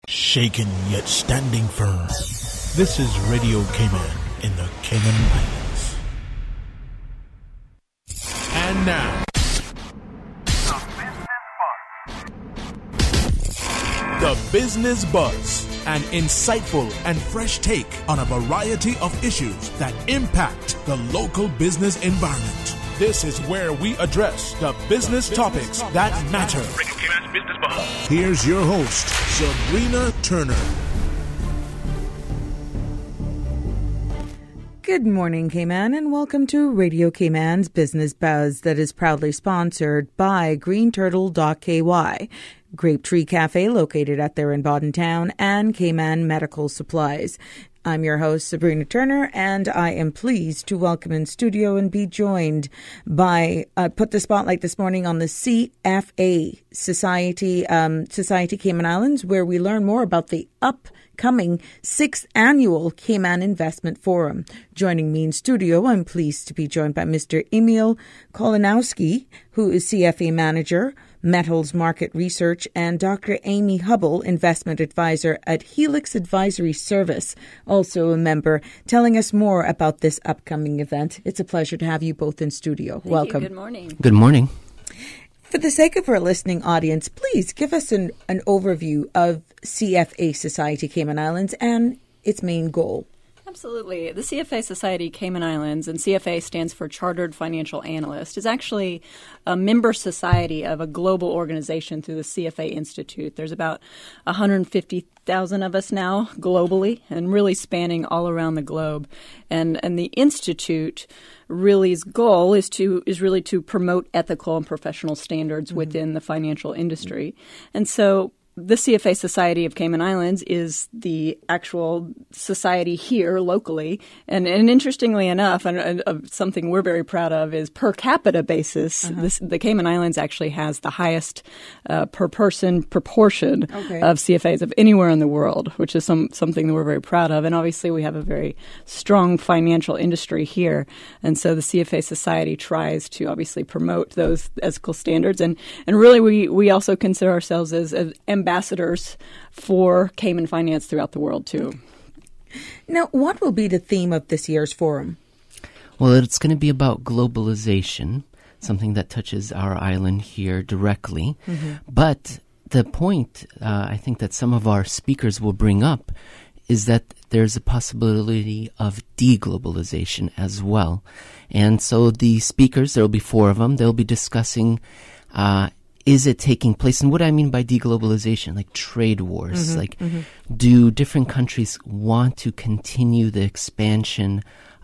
Shaken yet standing firm. This is Radio Cayman in the Cayman Islands. And now, The Business Buzz, an insightful and fresh take on a variety of issues that impact the local business environment. This is where we address the business topics that matter. Here's your host, Sabrina Turner. Good morning, Cayman, and welcome to Radio Cayman's Business Buzz that is proudly sponsored by greenturtle.ky, Grape Tree Cafe located at there in Bodden Town, and Cayman Medical Supplies. I'm your host, Sabrina Turner, and I am pleased to welcome in studio and be joined by, put the spotlight this morning on the CFA Society Cayman Islands, where we learn more about the upcoming 6th Annual Cayman Investment Forum. Joining me in studio, I'm pleased to be joined by Mr. Emil Kolanowski, who is CFA Manager, Metals Market Research, and Dr. Amy Hubble, Investment Advisor at Helix Advisory Service, also a member, telling us more about this upcoming event. It's a pleasure to have you both in studio. Welcome. Good morning. Good morning. For the sake of our listening audience, please give us an overview of CFA Society Cayman Islands and its main goal. Absolutely. The CFA Society Cayman Islands, and CFA stands for Chartered Financial Analyst, is actually a member society of a global organization through the CFA Institute. There's about 150,000 of us now globally and really spanning all around the globe. And the Institute really's goal is really to promote ethical and professional standards within the financial industry. And so the CFA Society of Cayman Islands is the actual society here locally. And interestingly enough, and something we're very proud of is per capita basis, the Cayman Islands actually has the highest per person proportion of CFAs of anywhere in the world, which is something that we're very proud of. And obviously we have a very strong financial industry here. And so the CFA Society tries to obviously promote those ethical standards. And really we also consider ourselves as ambassadors for Cayman finance throughout the world, too. Now, what will be the theme of this year's forum? Well, it's going to be about globalization, something that touches our island here directly. But the point I think that some of our speakers will bring up is that there's a possibility of deglobalization as well. And so the speakers, there will be 4 of them, they'll be discussing is it taking place? And what I mean by deglobalization, like trade wars, do different countries want to continue the expansion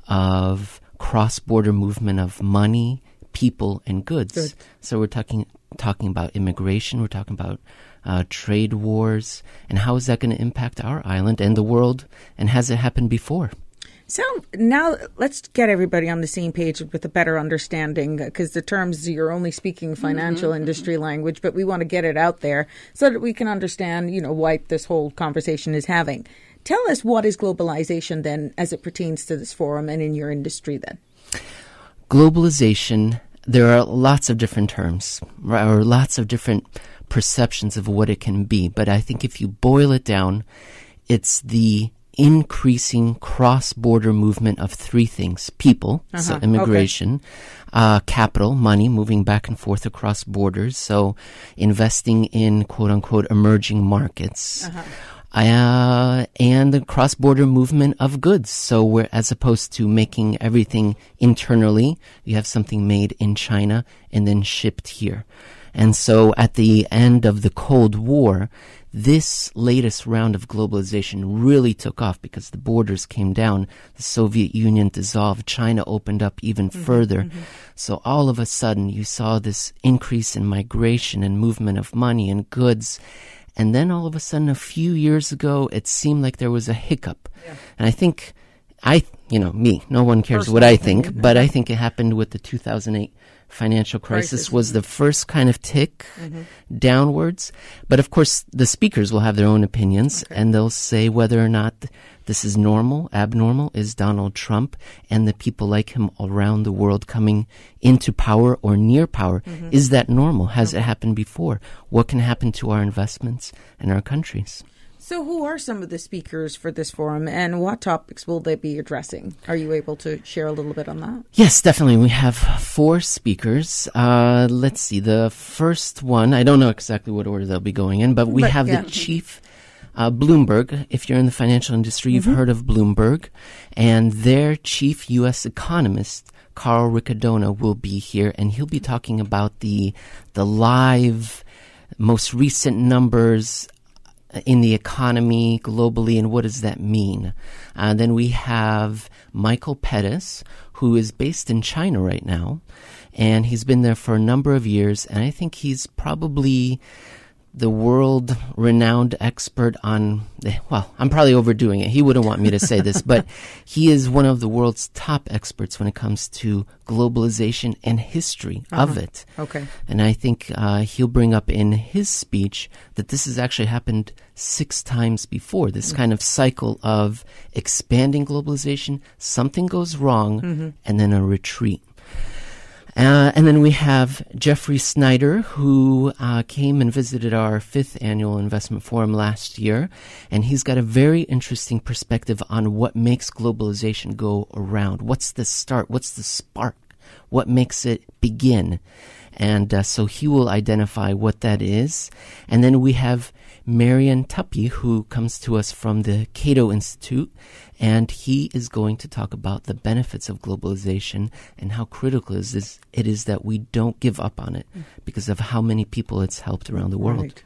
of cross-border movement of money, people, and goods? Good. So we're talking about immigration, we're talking about trade wars, and how is that going to impact our island and the world, and has it happened before? So now let's get everybody on the same page with a better understanding, because the terms, you're only speaking financial industry language, but we want to get it out there so that we can understand, why this whole conversation is having. Tell us, what is globalization then as it pertains to this forum and in your industry then? Globalization, there are lots of different terms, right, or lots of different perceptions of what it can be. But I think if you boil it down, it's the increasing cross-border movement of 3 things: people, so immigration, capital, money, moving back and forth across borders, so investing in quote-unquote emerging markets, and the cross-border movement of goods. So where, as opposed to making everything internally, you have something made in China and then shipped here. And so at the end of the Cold War, this latest round of globalization really took off because the borders came down. The Soviet Union dissolved. China opened up even further. So all of a sudden, you saw this increase in migration and movement of money and goods. And then all of a sudden, a few years ago, it seemed like there was a hiccup. Yeah. And I think, no one cares what I think, but I think it happened with the 2008 financial crisis was the first kind of tick downwards. But of course, the speakers will have their own opinions, and they'll say whether or not this is normal, abnormal, is Donald Trump and the people like him around the world coming into power or near power. Is that normal? Has it happened before? What can happen to our investments and our countries? So who are some of the speakers for this forum, and what topics will they be addressing? Are you able to share a little bit on that? Yes, definitely. We have 4 speakers. Let's see. The first one, I don't know exactly what order they'll be going in, but we have the chief Bloomberg. If you're in the financial industry, you've heard of Bloomberg. And their chief U.S. economist, Carl Riccadonna, will be here, and he'll be talking about the live, most recent numbers in the economy globally, and what does that mean? Then we have Michael Pettis, who is based in China right now, and he's been there for a number of years, and I think he's probably the world-renowned expert on, well, I'm probably overdoing it. He wouldn't want me to say this, but he is one of the world's top experts when it comes to globalization and history of it. Okay. And I think he'll bring up in his speech that this has actually happened 6 times before, this kind of cycle of expanding globalization, something goes wrong, and then a retreat. And then we have Jeffrey Snyder, who came and visited our 5th annual investment forum last year, and he's got a very interesting perspective on what makes globalization go around. What's the start? What's the spark? What makes it begin? And so he will identify what that is. And then we have Marian Tuppy, who comes to us from the Cato Institute, and he is going to talk about the benefits of globalization and how critical it is that we don't give up on it because of how many people it's helped around the world. Right.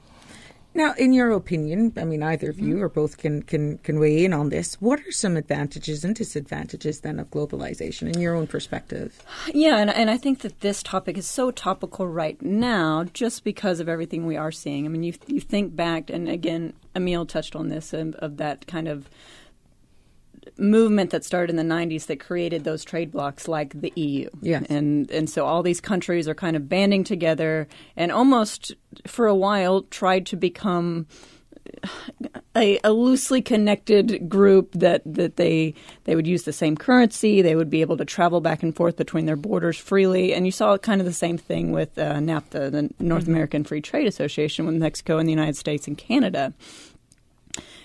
Now, in your opinion, I mean, either of you or both can weigh in on this. What are some advantages and disadvantages then of globalization in your own perspective? Yeah, and I think that this topic is so topical right now just because of everything we are seeing. I mean, you think back, and again, Emil touched on this, of that kind of movement that started in the 90s that created those trade blocs like the EU. Yes. And so all these countries are kind of banding together and almost for a while tried to become a loosely connected group that they would use the same currency. They would be able to travel back and forth between their borders freely. And you saw kind of the same thing with NAFTA, the North American Free Trade Association, with Mexico and the United States and Canada.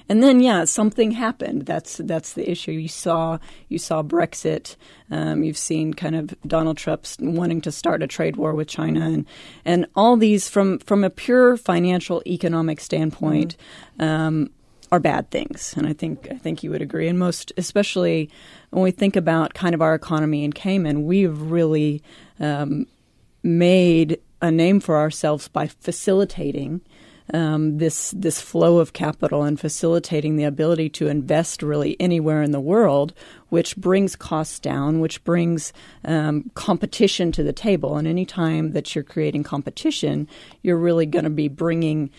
And then, something happened. That's the issue. You saw Brexit. You've seen kind of Donald Trump wanting to start a trade war with China, and all these from a pure financial economic standpoint are bad things. And I think you would agree. And most especially when we think about kind of our economy in Cayman, we've really made a name for ourselves by facilitating this flow of capital and facilitating the ability to invest really anywhere in the world, which brings costs down, which brings competition to the table. And any time that you're creating competition, you're really going to be bringing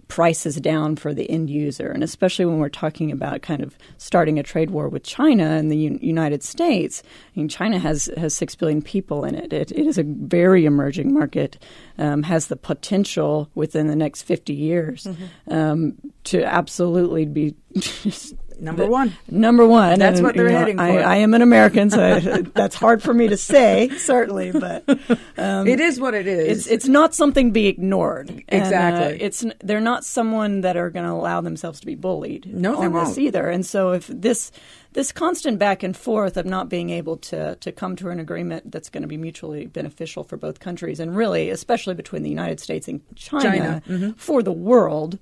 prices down for the end user. And especially when we're talking about kind of starting a trade war with China and the United States. I mean, China has 6 billion people in it. It is a very emerging market, has the potential within the next 50 years to absolutely be Number one. That's what they're heading for. I am an American, so that's hard for me to say, certainly. But it is what it is. It's not something to be ignored. Exactly. And, they're not someone that are going to allow themselves to be bullied. No, they won't. This either. And so if this constant back and forth of not being able to come to an agreement that's going to be mutually beneficial for both countries, and really, especially between the United States and China. For the world.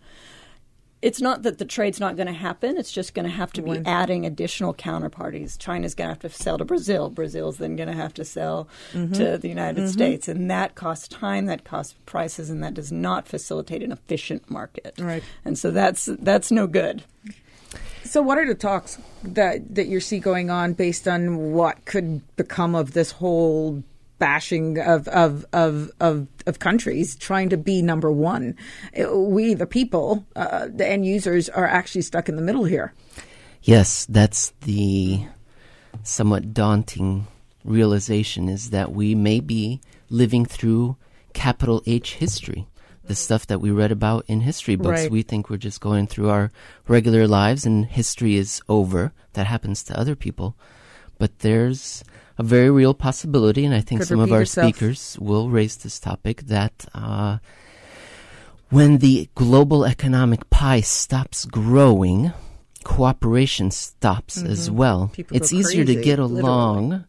It's not that the trade's not going to happen. It's just going to have to be adding additional counterparties. China's going to have to sell to Brazil. Brazil's then going to have to sell to the United States. And that costs time, that costs prices, and that does not facilitate an efficient market. Right. And so that's no good. So what are the talks that you see going on based on what could become of this whole bashing of countries trying to be number one? We, the people, the end users, are actually stuck in the middle here. Yes, that's the somewhat daunting realization, is that we may be living through capital H history. The stuff that we read about in history books. Right. We think we're just going through our regular lives and history is over. That happens to other people. But there's a very real possibility, and I think some of our speakers will raise this topic, that when the global economic pie stops growing, cooperation stops as well. It's easier to get along,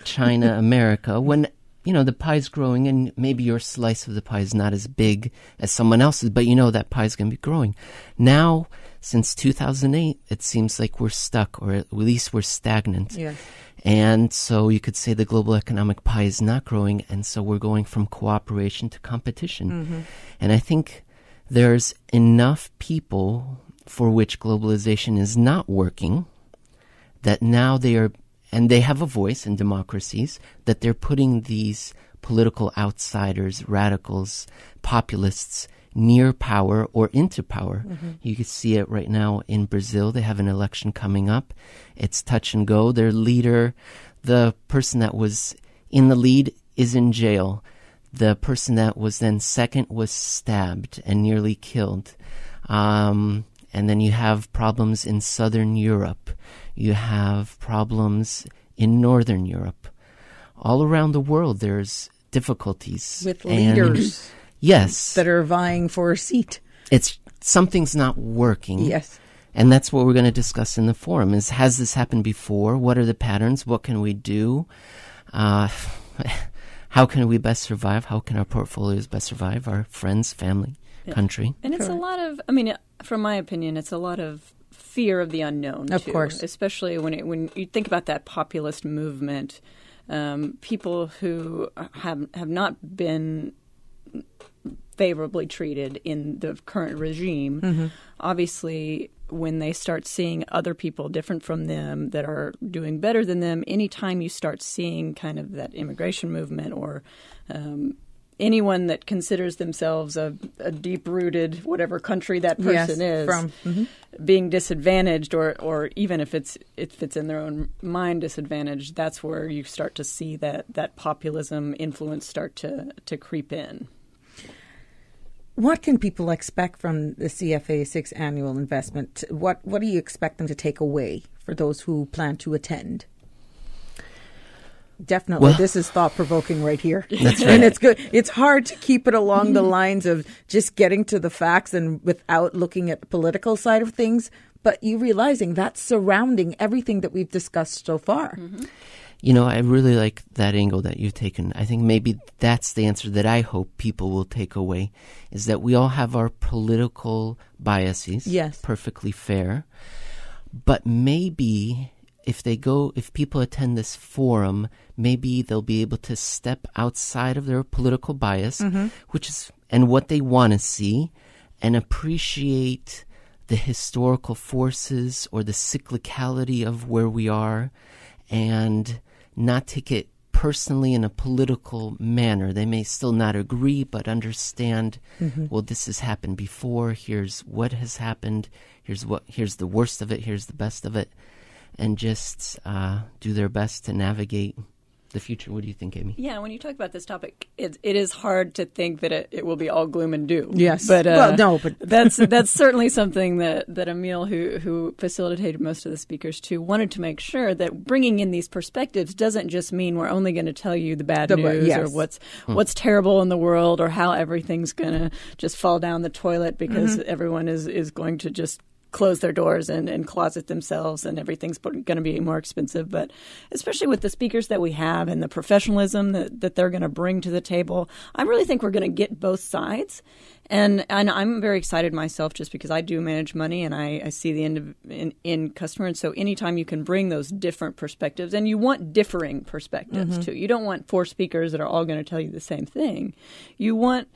China, America, when, the pie's growing and maybe your slice of the pie is not as big as someone else's, but that pie's going to be growing. Now, since 2008, it seems like we're stuck, or at least we're stagnant. Yeah. And so you could say the global economic pie is not growing, and so we're going from cooperation to competition. And I think there's enough people for which globalization is not working that now they have a voice in democracies, that they're putting these political outsiders, radicals, populists near power or into power. You can see it right now in Brazil. They have an election coming up. It's touch and go. Their leader, the person that was in the lead, is in jail. The person that was then second was stabbed and nearly killed. And then you have problems in Southern Europe. You have problems in Northern Europe. All around the world, there's difficulties. With leaders. Yes. That are vying for a seat. Something's not working. Yes. And that's what we're going to discuss in the forum is, has this happened before? What are the patterns? What can we do? How can we best survive? How can our portfolios best survive? Our friends, family, country. And it's a lot of, from my opinion, it's a lot of fear of the unknown, of too. Course. Especially when you think about that populist movement, people who have not been favorably treated in the current regime, obviously when they start seeing other people different from them that are doing better than them, anytime you start seeing kind of that immigration movement or anyone that considers themselves a deep-rooted whatever country that person is being disadvantaged or even if it's in their own mind disadvantaged, that's where you start to see that populism influence start to creep in. What can people expect from the CFA 6 annual investment? What do you expect them to take away for those who plan to attend? Definitely. Well, this is thought-provoking right here. That's right. And it's good. It's hard to keep it along the lines of just getting to the facts and without looking at the political side of things, but you realizing that's surrounding everything that we've discussed so far. I really like that angle that you've taken. I think maybe that's the answer that I hope people will take away, is that we all have our political biases. Yes. Perfectly fair. But maybe if people attend this forum, maybe they'll be able to step outside of their political bias, and what they want to see, and appreciate the historical forces or the cyclicality of where we are, and not take it personally in a political manner. They may still not agree, but understand, well, this has happened before. Here's what has happened. Here's the worst of it. Here's the best of it. And just do their best to navigate the future. What do you think, Amy? Yeah, when you talk about this topic, it is hard to think that it will be all gloom and doom. Yes, but but that's certainly something that Emil, who facilitated most of the speakers too, wanted to make sure that bringing in these perspectives doesn't just mean we're only going to tell you the bad news or what's terrible in the world or how everything's going to just fall down the toilet because everyone is going to just close their doors and closet themselves and everything's going to be more expensive. But especially with the speakers that we have and the professionalism that they're going to bring to the table, I really think we're going to get both sides. And I'm very excited myself just because I do manage money and I see the end customer. And so anytime you can bring those different perspectives, and you want differing perspectives too. You don't want 4 speakers that are all going to tell you the same thing. You want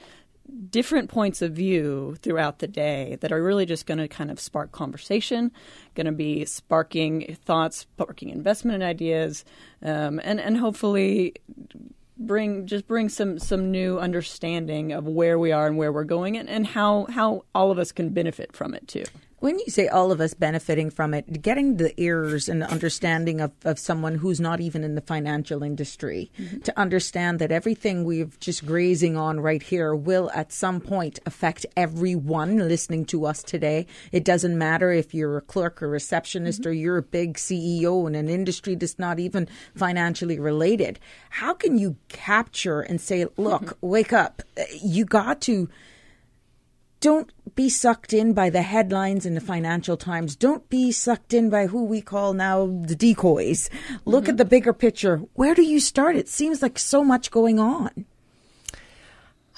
different points of view throughout the day that are really just going to kind of spark conversation, going to be sparking thoughts, sparking investment ideas, and hopefully bring some new understanding of where we are and where we're going and how all of us can benefit from it too. When you say all of us benefiting from it, getting the ears and the understanding of someone who's not even in the financial industry to understand that everything we've just grazing on right here will at some point affect everyone listening to us today. It doesn't matter if you're a clerk or receptionist or you're a big CEO in an industry that's not even financially related. How can you capture and say, look, wake up, you got to don't be sucked in by the headlines in the Financial Times. Don't be sucked in by who we call now the decoys. Look at the bigger picture. Where do you start? It seems like so much going on.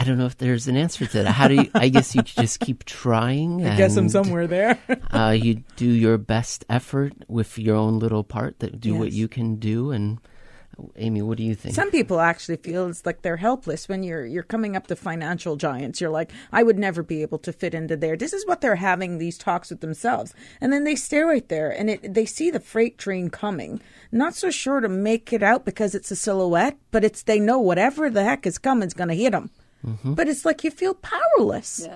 I don't know if there's an answer to that. How do you? I guess you just keep trying. I guess I'm somewhere there. You do your best effort with your own little part. Do what you can do. And Amy, what do you think? Some people actually feel it's like they're helpless when you're coming up to financial giants. You're like, I would never be able to fit into there. This is what they're having these talks with themselves. And then they stay right there and they see the freight train coming. Not so sure to make it out because it's a silhouette, but they know whatever the heck is coming is going to hit them. Mm-hmm. But it's like you feel powerless.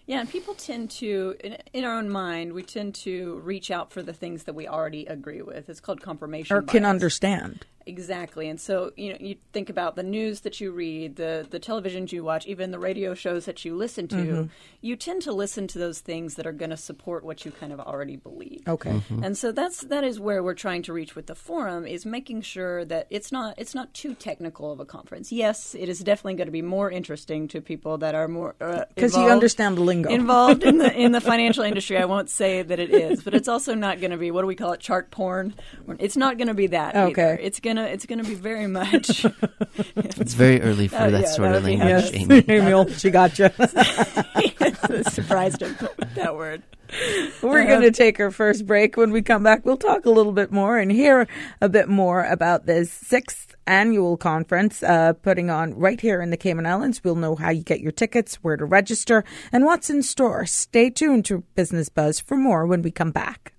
Yeah, and people tend to, in our own mind, we tend to reach out for the things that we already agree with. It's called confirmation bias. Or can understand. Exactly. And so, you think about the news that you read, the televisions you watch, even the radio shows that you listen to. You tend to listen to those things that are going to support what you kind of already believe. Okay. Mm-hmm. And so that is where we're trying to reach with the forum, is making sure that it's not too technical of a conference. Yes, it is definitely going to be more interesting to people that are more because you understand the lingo. Involved in the financial industry. I won't say that it is, but it's also not going to be, what do we call it, chart porn? It's not going to be that either. It's gonna be very much. It's very early for that sort of language. Yes. Amy, she got you. Surprised him with that word. We're going to take our first break. When we come back, we'll talk a little bit more and hear a bit more about this 6th annual conference putting on right here in the Cayman Islands. We'll know how you get your tickets, where to register, and what's in store. Stay tuned to Business Buzz for more when we come back.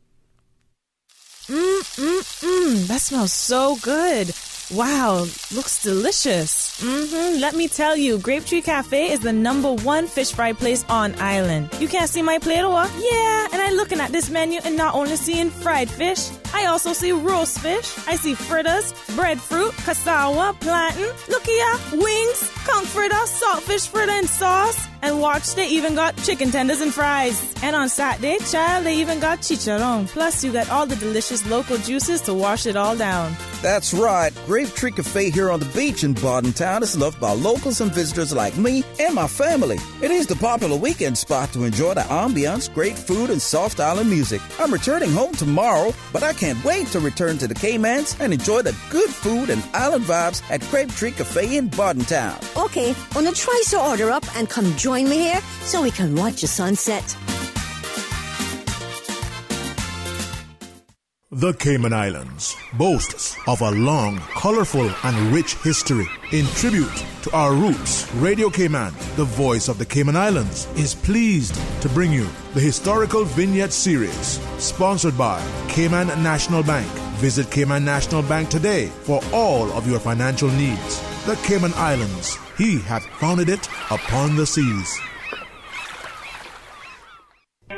That smells so good. Wow, looks delicious. Let me tell you, Grapetree Cafe is the #1 fish fry place on island. You can't see my plate, or? Yeah, and I'm looking at this menu and not only seeing fried fish, I also see roast fish. I see fritters, breadfruit, cassava, plantain, look here, wings, conch fritter, saltfish fritter and sauce. And watch, they even got chicken tenders and fries. And on Saturday, child, they even got chicharron. Plus, you got all the delicious local juices to wash it all down. That's right. Grapetree Cafe here on the beach in Bordentown is loved by locals and visitors like me and my family. It is the popular weekend spot to enjoy the ambiance, great food, and soft island music. I'm returning home tomorrow, but I can't wait to return to the Caymans and enjoy the good food and island vibes at Grapetree Cafe in Bordentown. Okay, wanna try to order up and come join me here so we can watch the sunset. The Cayman Islands boasts of a long, colorful, and rich history. In tribute to our roots, Radio Cayman, the voice of the Cayman Islands, is pleased to bring you the Historical Vignette Series, sponsored by Cayman National Bank. Visit Cayman National Bank today for all of your financial needs. The Cayman Islands, he hath founded it upon the seas.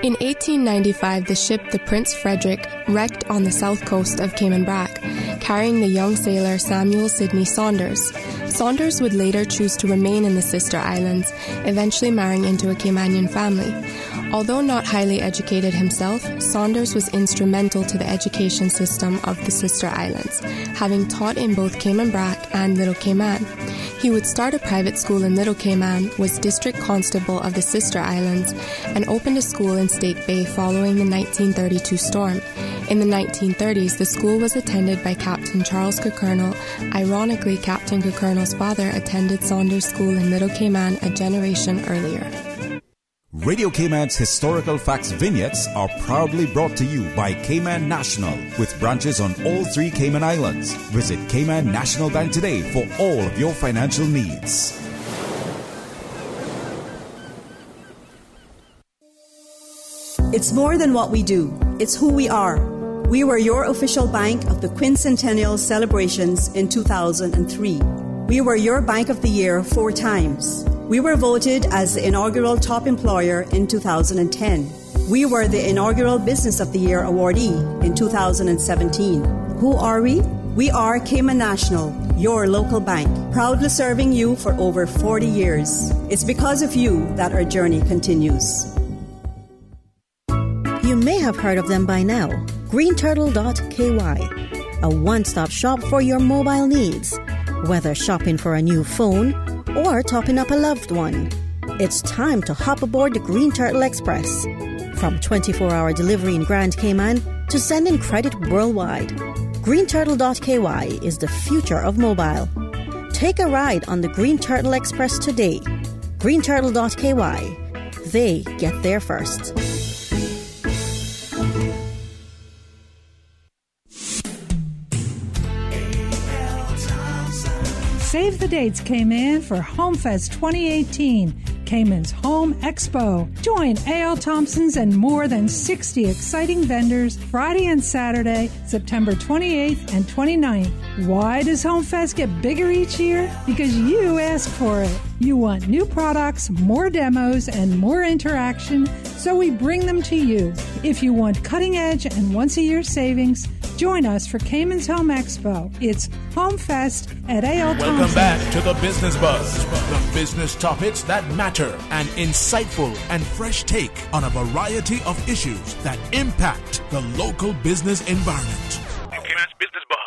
In 1895, the ship the Prince Frederick wrecked on the south coast of Cayman Brac, carrying the young sailor Samuel Sidney Saunders. Saunders would later choose to remain in the sister islands, eventually marrying into a Caymanian family. Although not highly educated himself, Saunders was instrumental to the education system of the sister islands, having taught in both Cayman Brac and Little Cayman. He would start a private school in Little Cayman, was district constable of the sister islands, and opened a school in State Bay following the 1932 storm. In the 1930s, the school was attended by Captain Charles Kirkernel. Ironically, Captain Kirkernel's father attended Saunders School in Little Cayman a generation earlier. Radio Cayman's historical facts vignettes are proudly brought to you by Cayman National, with branches on all 3 Cayman Islands. Visit Cayman National Bank today for all of your financial needs. It's more than what we do, it's who we are. We were your official bank of the quincentennial celebrations in 2003. We were your Bank of the Year 4 times. We were voted as the inaugural top employer in 2010. We were the inaugural Business of the Year awardee in 2017. Who are we? We are Cayman National, your local bank, proudly serving you for over 40 years. It's because of you that our journey continues. You may have heard of them by now. greenturtle.ky, a one-stop shop for your mobile needs. Whether shopping for a new phone or topping up a loved one, It's time to hop aboard the Green Turtle Express. From 24-hour delivery in Grand Cayman to sending credit worldwide, greenturtle.ky is the future of mobile. Take a ride on the Green Turtle Express today. greenturtle.ky. They get there first. Save the dates, Cayman, for HomeFest 2018, Cayman's Home Expo. Join A.L. Thompson's and more than 60 exciting vendors Friday and Saturday, September 28th and 29th. Why does HomeFest get bigger each year? Because you ask for it. You want new products, more demos, and more interaction, so we bring them to you. If you want cutting edge and once-a-year savings, join us for Cayman's Home Expo. It's HomeFest at A.L. Thompson. Welcome back to the Business Buzz, the business topics that matter, an insightful and fresh take on a variety of issues that impact the local business environment. Cayman's Business Buzz.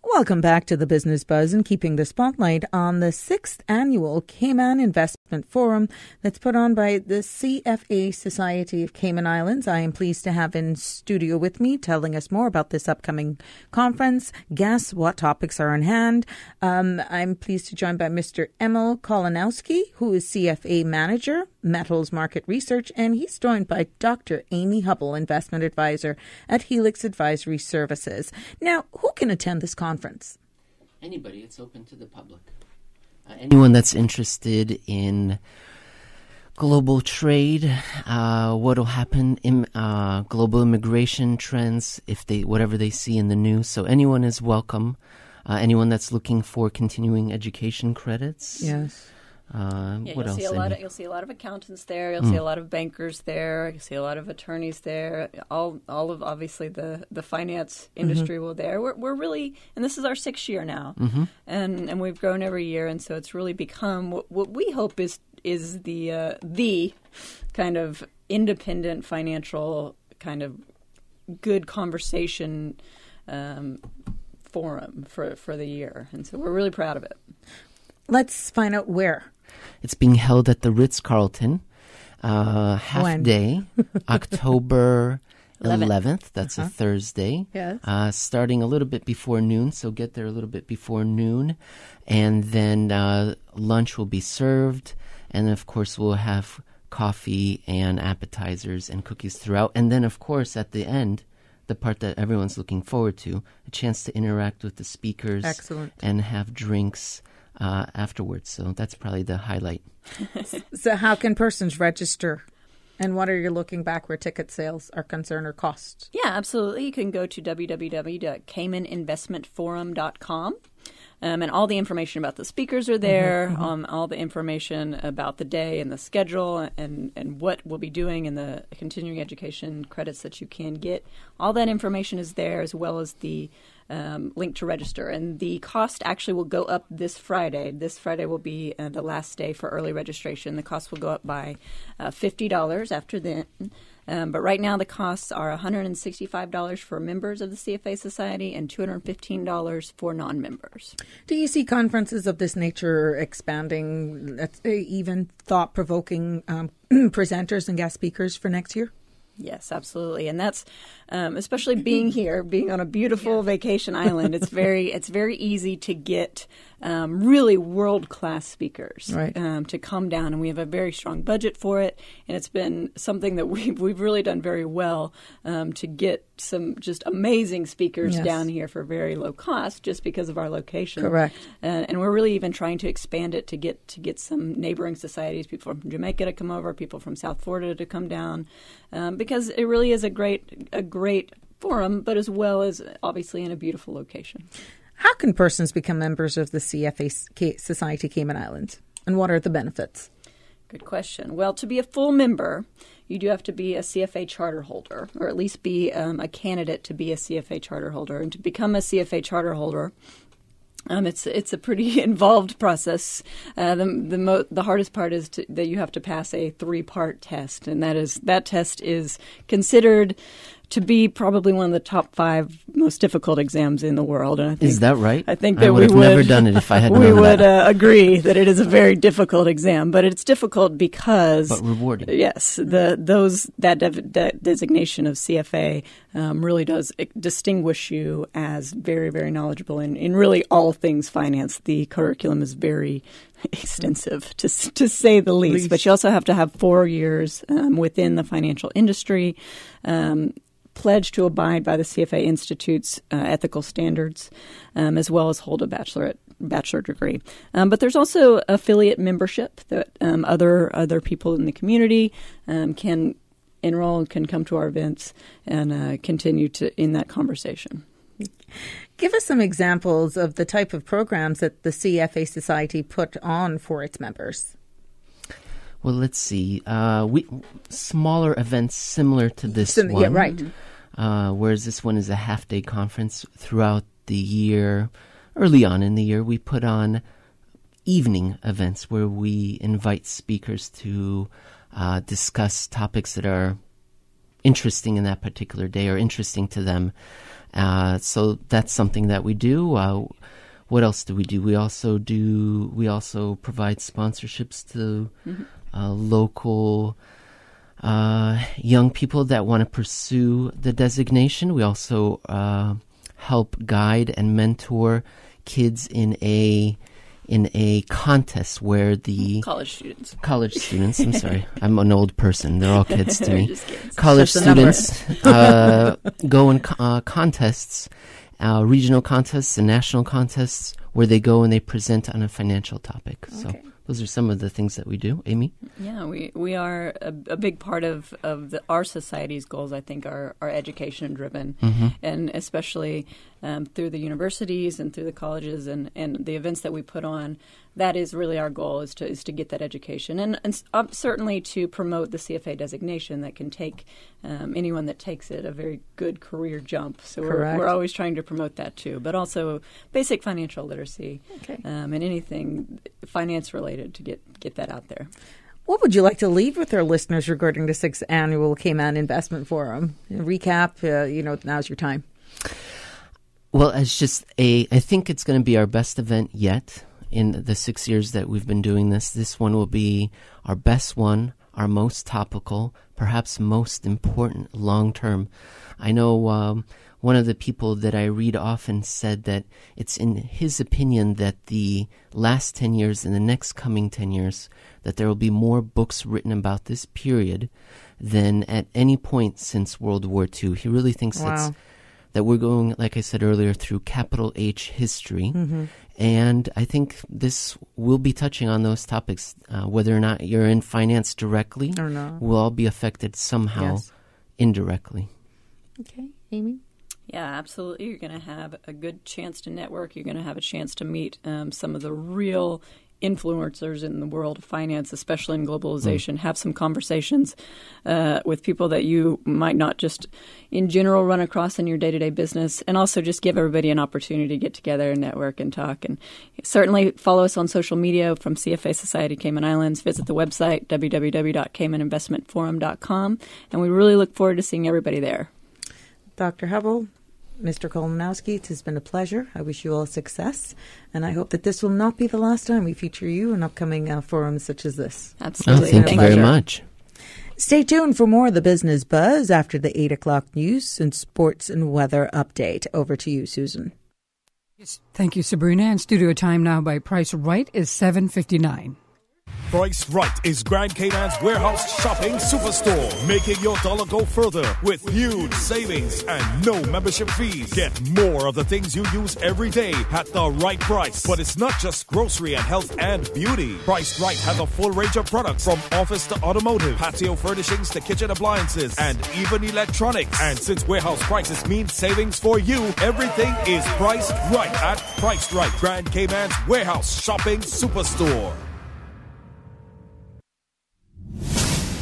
Welcome back to the Business Buzz and keeping the spotlight on the 6th annual Cayman Investment Forum that's put on by the CFA Society of Cayman Islands. I am pleased to have in studio with me telling us more about this upcoming conference, guess what topics are on hand. I'm pleased to join by Mr. Emil Kolanowski, who is CFA Manager, Metals Market Research, and he's joined by Dr. Amy Hubble, Investment Advisor at Helix Advisory Services. Now, who can attend this conference? Anybody. It's open to the public. Anyone that's interested in global trade, what will happen in global immigration trends, whatever they see in the news. So anyone is welcome. Anyone that's looking for continuing education credits. Yes. What else? You'll see a lot of accountants there. You'll see a lot of bankers there. You'll see a lot of attorneys there. All of obviously the finance industry will there. We're really, and this is our 6th year now, and we've grown every year, and so it's really become what we hope is the kind of independent financial kind of good conversation forum for the year, and so we're really proud of it. Let's find out where. It's being held at the Ritz-Carlton, half day, October 11th. That's a Thursday. Yes. Starting a little bit before noon, so get there a little bit before noon. And then lunch will be served. And, of course, we'll have coffee and appetizers and cookies throughout. And then, of course, at the end, the part that everyone's looking forward to, a chance to interact with the speakers. Excellent. And have drinks afterwards. So that's probably the highlight. So how can persons register? And what are you looking back where ticket sales are concerned or costs? Yeah, absolutely. You can go to www.caymaninvestmentforum.com. And all the information about the speakers are there, all the information about the day and the schedule and what we'll be doing and the continuing education credits that you can get. All that information is there, as well as the link to register. And the cost actually will go up this Friday. This Friday will be the last day for early registration. The cost will go up by $50 after then. But right now the costs are $165 for members of the CFA Society and $215 for non-members. Do you see conferences of this nature expanding, let's say, even thought-provoking presenters and guest speakers for next year? Yes, absolutely. And that's especially being here, being on a beautiful vacation island, it's very easy to get really world-class speakers to come down. And we have a very strong budget for it. And it's been something that we've really done very well to get some just amazing speakers down here for very low cost just because of our location. Correct. And we're really even trying to expand it to get some neighboring societies, people from Jamaica to come over, people from South Florida to come down, because it really is a great forum, but as well as obviously in a beautiful location. How can persons become members of the CFA Society Cayman Islands, and what are the benefits? Good question. Well, to be a full member, you do have to be a CFA charter holder, or at least be a candidate to be a CFA charter holder. And to become a CFA charter holder, it's a pretty involved process. The hardest part is that you have to pass a 3-part test, and that test is considered to be probably one of the top 5 most difficult exams in the world. And I think, is that right? I think that I would have never done it if I had known we that. would agree that it is a very difficult exam, but it's difficult because but rewarding. Yes, that designation of CFA really does distinguish you as very, very knowledgeable in really all things finance. The curriculum is very extensive, to say the least. But you also have to have 4 years within the financial industry, pledge to abide by the CFA Institute's ethical standards, as well as hold a bachelor degree. But there's also affiliate membership that other people in the community can enroll and can come to our events and continue in that conversation. Give us some examples of the type of programs that the CFA Society put on for its members. Well, let's see. Smaller events similar to this one. Yeah, right. Whereas this one is a half-day conference throughout the year. Early on in the year, we put on evening events where we invite speakers to discuss topics that are interesting in that particular day or interesting to them. So that's something that we do. What else do? We also provide sponsorships to local young people that want to pursue the designation. We also help guide and mentor kids in a contest where the college students. I'm sorry, I'm an old person. They're all kids to me. Just kidding. College students go in contests, regional contests and national contests, where they go and they present on a financial topic. Okay. So those are some of the things that we do. Amy? Yeah, we are a big part of our society's goals, I think, are education driven, and especially through the universities and through the colleges and the events that we put on. That is really our goal, is to get that education and certainly to promote the CFA designation that can take anyone that takes it a very good career jump. So we're always trying to promote that too, but also basic financial literacy and anything finance related to get that out there. What would you like to leave with our listeners regarding the 6th annual Cayman Investment Forum? Recap, now's your time. Well, I think it's going to be our best event yet in the 6 years that we've been doing this. This one will be our best one, our most topical, perhaps most important long-term. I know one of the people that I read often said that it's in his opinion that the last 10 years and the next coming 10 years that there will be more books written about this period than at any point since World War II. He really thinks that we're going, like I said earlier, through capital H history. And I think this will be touching on those topics. Whether or not you're in finance directly, or not, we'll all be affected somehow indirectly. Okay, Amy? Yeah, absolutely. You're going to have a good chance to network. You're going to have a chance to meet some of the real influencers in the world of finance, especially in globalization. Have some conversations with people that you might not just in general run across in your day-to-day business, and also just give everybody an opportunity to get together and network and talk. And certainly follow us on social media from CFA Society Cayman Islands. Visit the website www.caymaninvestmentforum.com, and we really look forward to seeing everybody there. Dr. Hubble, Mr. Kolmanowski, it has been a pleasure. I wish you all success, and I hope that this will not be the last time we feature you in upcoming forums such as this. Absolutely. Thank you very much. Stay tuned for more of the Business Buzz after the 8 o'clock news and sports and weather update. Over to you, Susan. Yes, thank you, Sabrina. And studio time now by Price Right is 7:59. Price Right is Grand Cayman's warehouse shopping superstore, making your dollar go further with huge savings and no membership fees. Get more of the things you use every day at the right price. But it's not just grocery and health and beauty. Price Right has a full range of products from office to automotive, patio furnishings to kitchen appliances, and even electronics. And since warehouse prices mean savings for you, everything is priced right at Price Right, Grand Cayman's warehouse shopping superstore.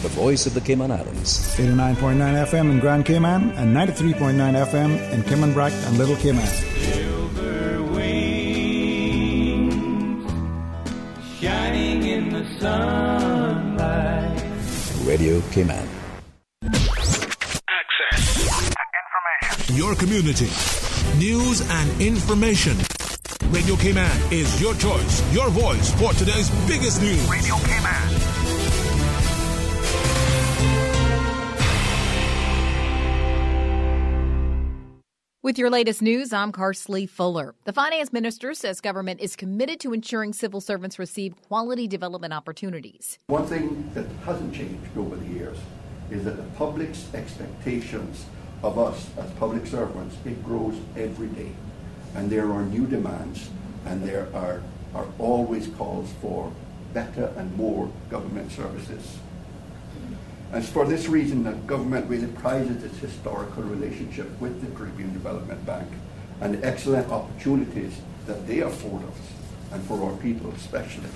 The voice of the Cayman Islands. 89.9 FM in Grand Cayman and 93.9 FM in Cayman Brac and Little Cayman. Silver wings shining in the sunlight. Radio Cayman. Access. your community. News and information. Radio Cayman is your choice, your voice for today's biggest news. Radio Cayman. With your latest news, I'm Carsley Fuller. The finance minister says government is committed to ensuring civil servants receive quality development opportunities. One thing that hasn't changed over the years is that the public's expectations of us as public servants, it grows every day. And there are new demands, and there are always calls for better and more government services. And it's for this reason that government really prizes its historical relationship with the Caribbean Development Bank and the excellent opportunities that they afford us, and for our people, especially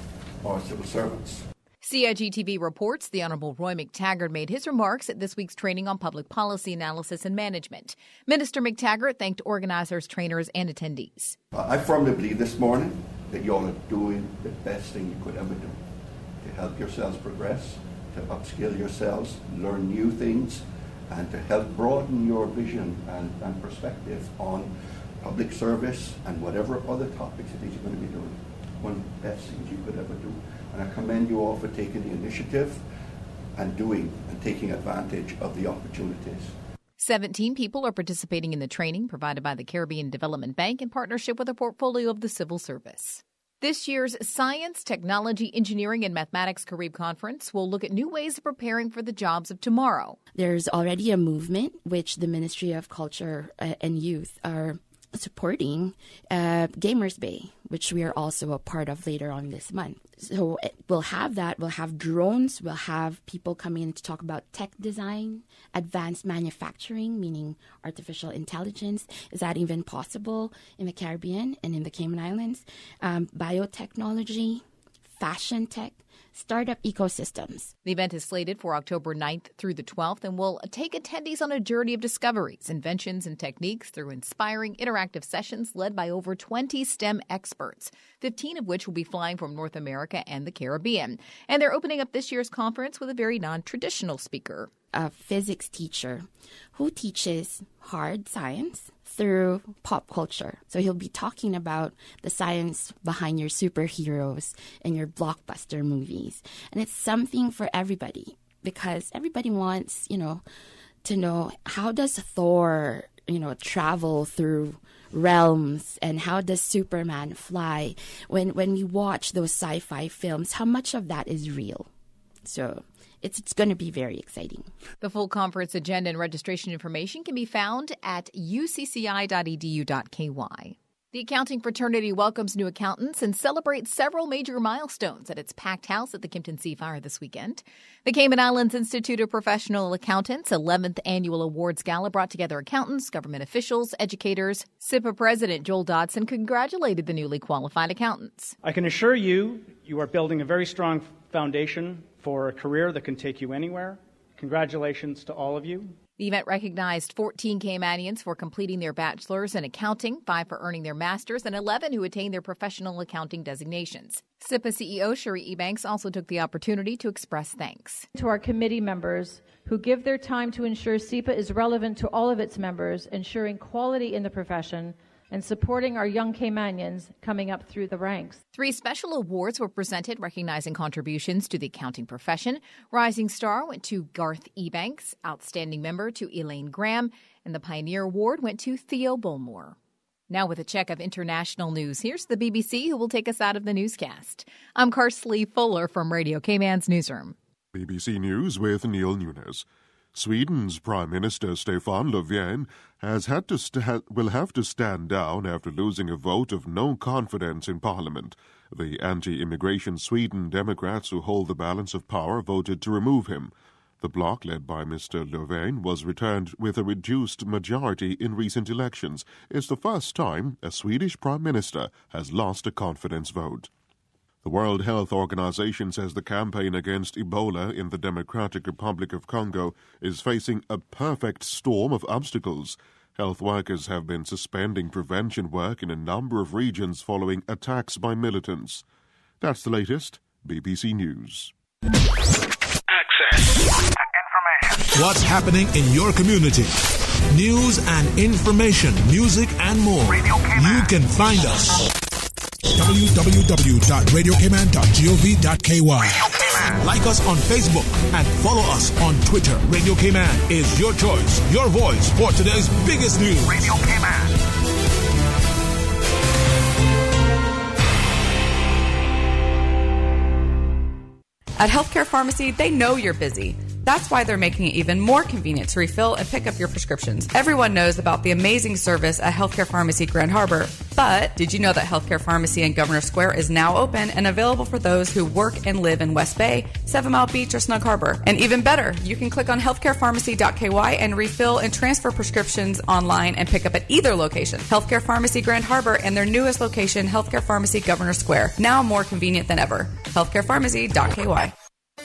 our civil servants. CIG-TV reports the Honourable Roy McTaggart made his remarks at this week's training on public policy analysis and management. Minister McTaggart thanked organizers, trainers, and attendees. I firmly believe this morning that you all are doing the best thing you could ever do to help yourselves progress, to upskill yourselves, learn new things, and to help broaden your vision and perspective on public service and whatever other topics it is you're going to be doing. One of the best things you could ever do. And I commend you all for taking the initiative and doing and taking advantage of the opportunities. 17 people are participating in the training provided by the Caribbean Development Bank in partnership with a portfolio of the Civil Service. This year's Science, Technology, Engineering, and Mathematics Carib Conference will look at new ways of preparing for the jobs of tomorrow. There's already a movement which the Ministry of Culture and Youth are supporting, Gamers Bay, which we are also a part of later on this month. So we'll have that. We'll have drones. We'll have people coming in to talk about tech design, advanced manufacturing, meaning artificial intelligence. Is that even possible in the Caribbean and in the Cayman Islands? Biotechnology, fashion tech, startup ecosystems. The event is slated for October 9th through the 12th and will take attendees on a journey of discoveries, inventions, and techniques through inspiring interactive sessions led by over 20 STEM experts, 15 of which will be flying from North America and the Caribbean. And they're opening up this year's conference with a very non-traditional speaker. A physics teacher who teaches hard science through pop culture. So he'll be talking about the science behind your superheroes and your blockbuster movies. And it's something for everybody because everybody wants, to know how does Thor, travel through realms, and how does Superman fly? When we watch those sci-fi films, how much of that is real? So it's going to be very exciting. The full conference agenda and registration information can be found at ucci.edu.ky. The accounting fraternity welcomes new accountants and celebrates several major milestones at its packed house at the Kimpton Seafire this weekend. The Cayman Islands Institute of Professional Accountants 11th Annual Awards Gala brought together accountants, government officials, educators. SIPA President Joel Dodson congratulated the newly qualified accountants. I can assure you, you are building a very strong foundation for a career that can take you anywhere. Congratulations to all of you. The event recognized 14 Caymanians for completing their bachelor's in accounting, 5 for earning their master's, and 11 who attained their professional accounting designations. SIPA CEO Cherie Ebanks also took the opportunity to express thanks. To our committee members who give their time to ensure SIPA is relevant to all of its members, ensuring quality in the profession, and supporting our young Caymanians coming up through the ranks. 3 special awards were presented recognizing contributions to the accounting profession. Rising Star went to Garth Ebanks, Outstanding Member to Elaine Graham, and the Pioneer Award went to Theo Bullmore. Now with a check of international news, here's the BBC who will take us out of the newscast. I'm Carsley Fuller from Radio Cayman's newsroom. BBC News with Neil Nunes. Sweden's Prime Minister Stefan Löfven will have to stand down after losing a vote of no confidence in Parliament. The anti-immigration Sweden Democrats who hold the balance of power voted to remove him. The bloc led by Mr. Löfven was returned with a reduced majority in recent elections. It's the first time a Swedish Prime Minister has lost a confidence vote. The World Health Organization says the campaign against Ebola in the Democratic Republic of Congo is facing a perfect storm of obstacles. Health workers have been suspending prevention work in a number of regions following attacks by militants. That's the latest. BBC News. Access. Information. What's happening in your community? News and information, music and more. You can find us. www.radiocayman.gov.ky. Like us on Facebook and follow us on Twitter. Radio Cayman is your choice, your voice for today's biggest news. Radio Cayman. At Healthcare Pharmacy, they know you're busy. That's why they're making it even more convenient to refill and pick up your prescriptions. Everyone knows about the amazing service at Healthcare Pharmacy Grand Harbor. But did you know that Healthcare Pharmacy in Governor Square is now open and available for those who work and live in West Bay, 7 Mile Beach, or Snug Harbor? And even better, you can click on healthcarepharmacy.ky and refill and transfer prescriptions online and pick up at either location. Healthcare Pharmacy Grand Harbor and their newest location, Healthcare Pharmacy Governor Square. Now more convenient than ever. healthcarepharmacy.ky.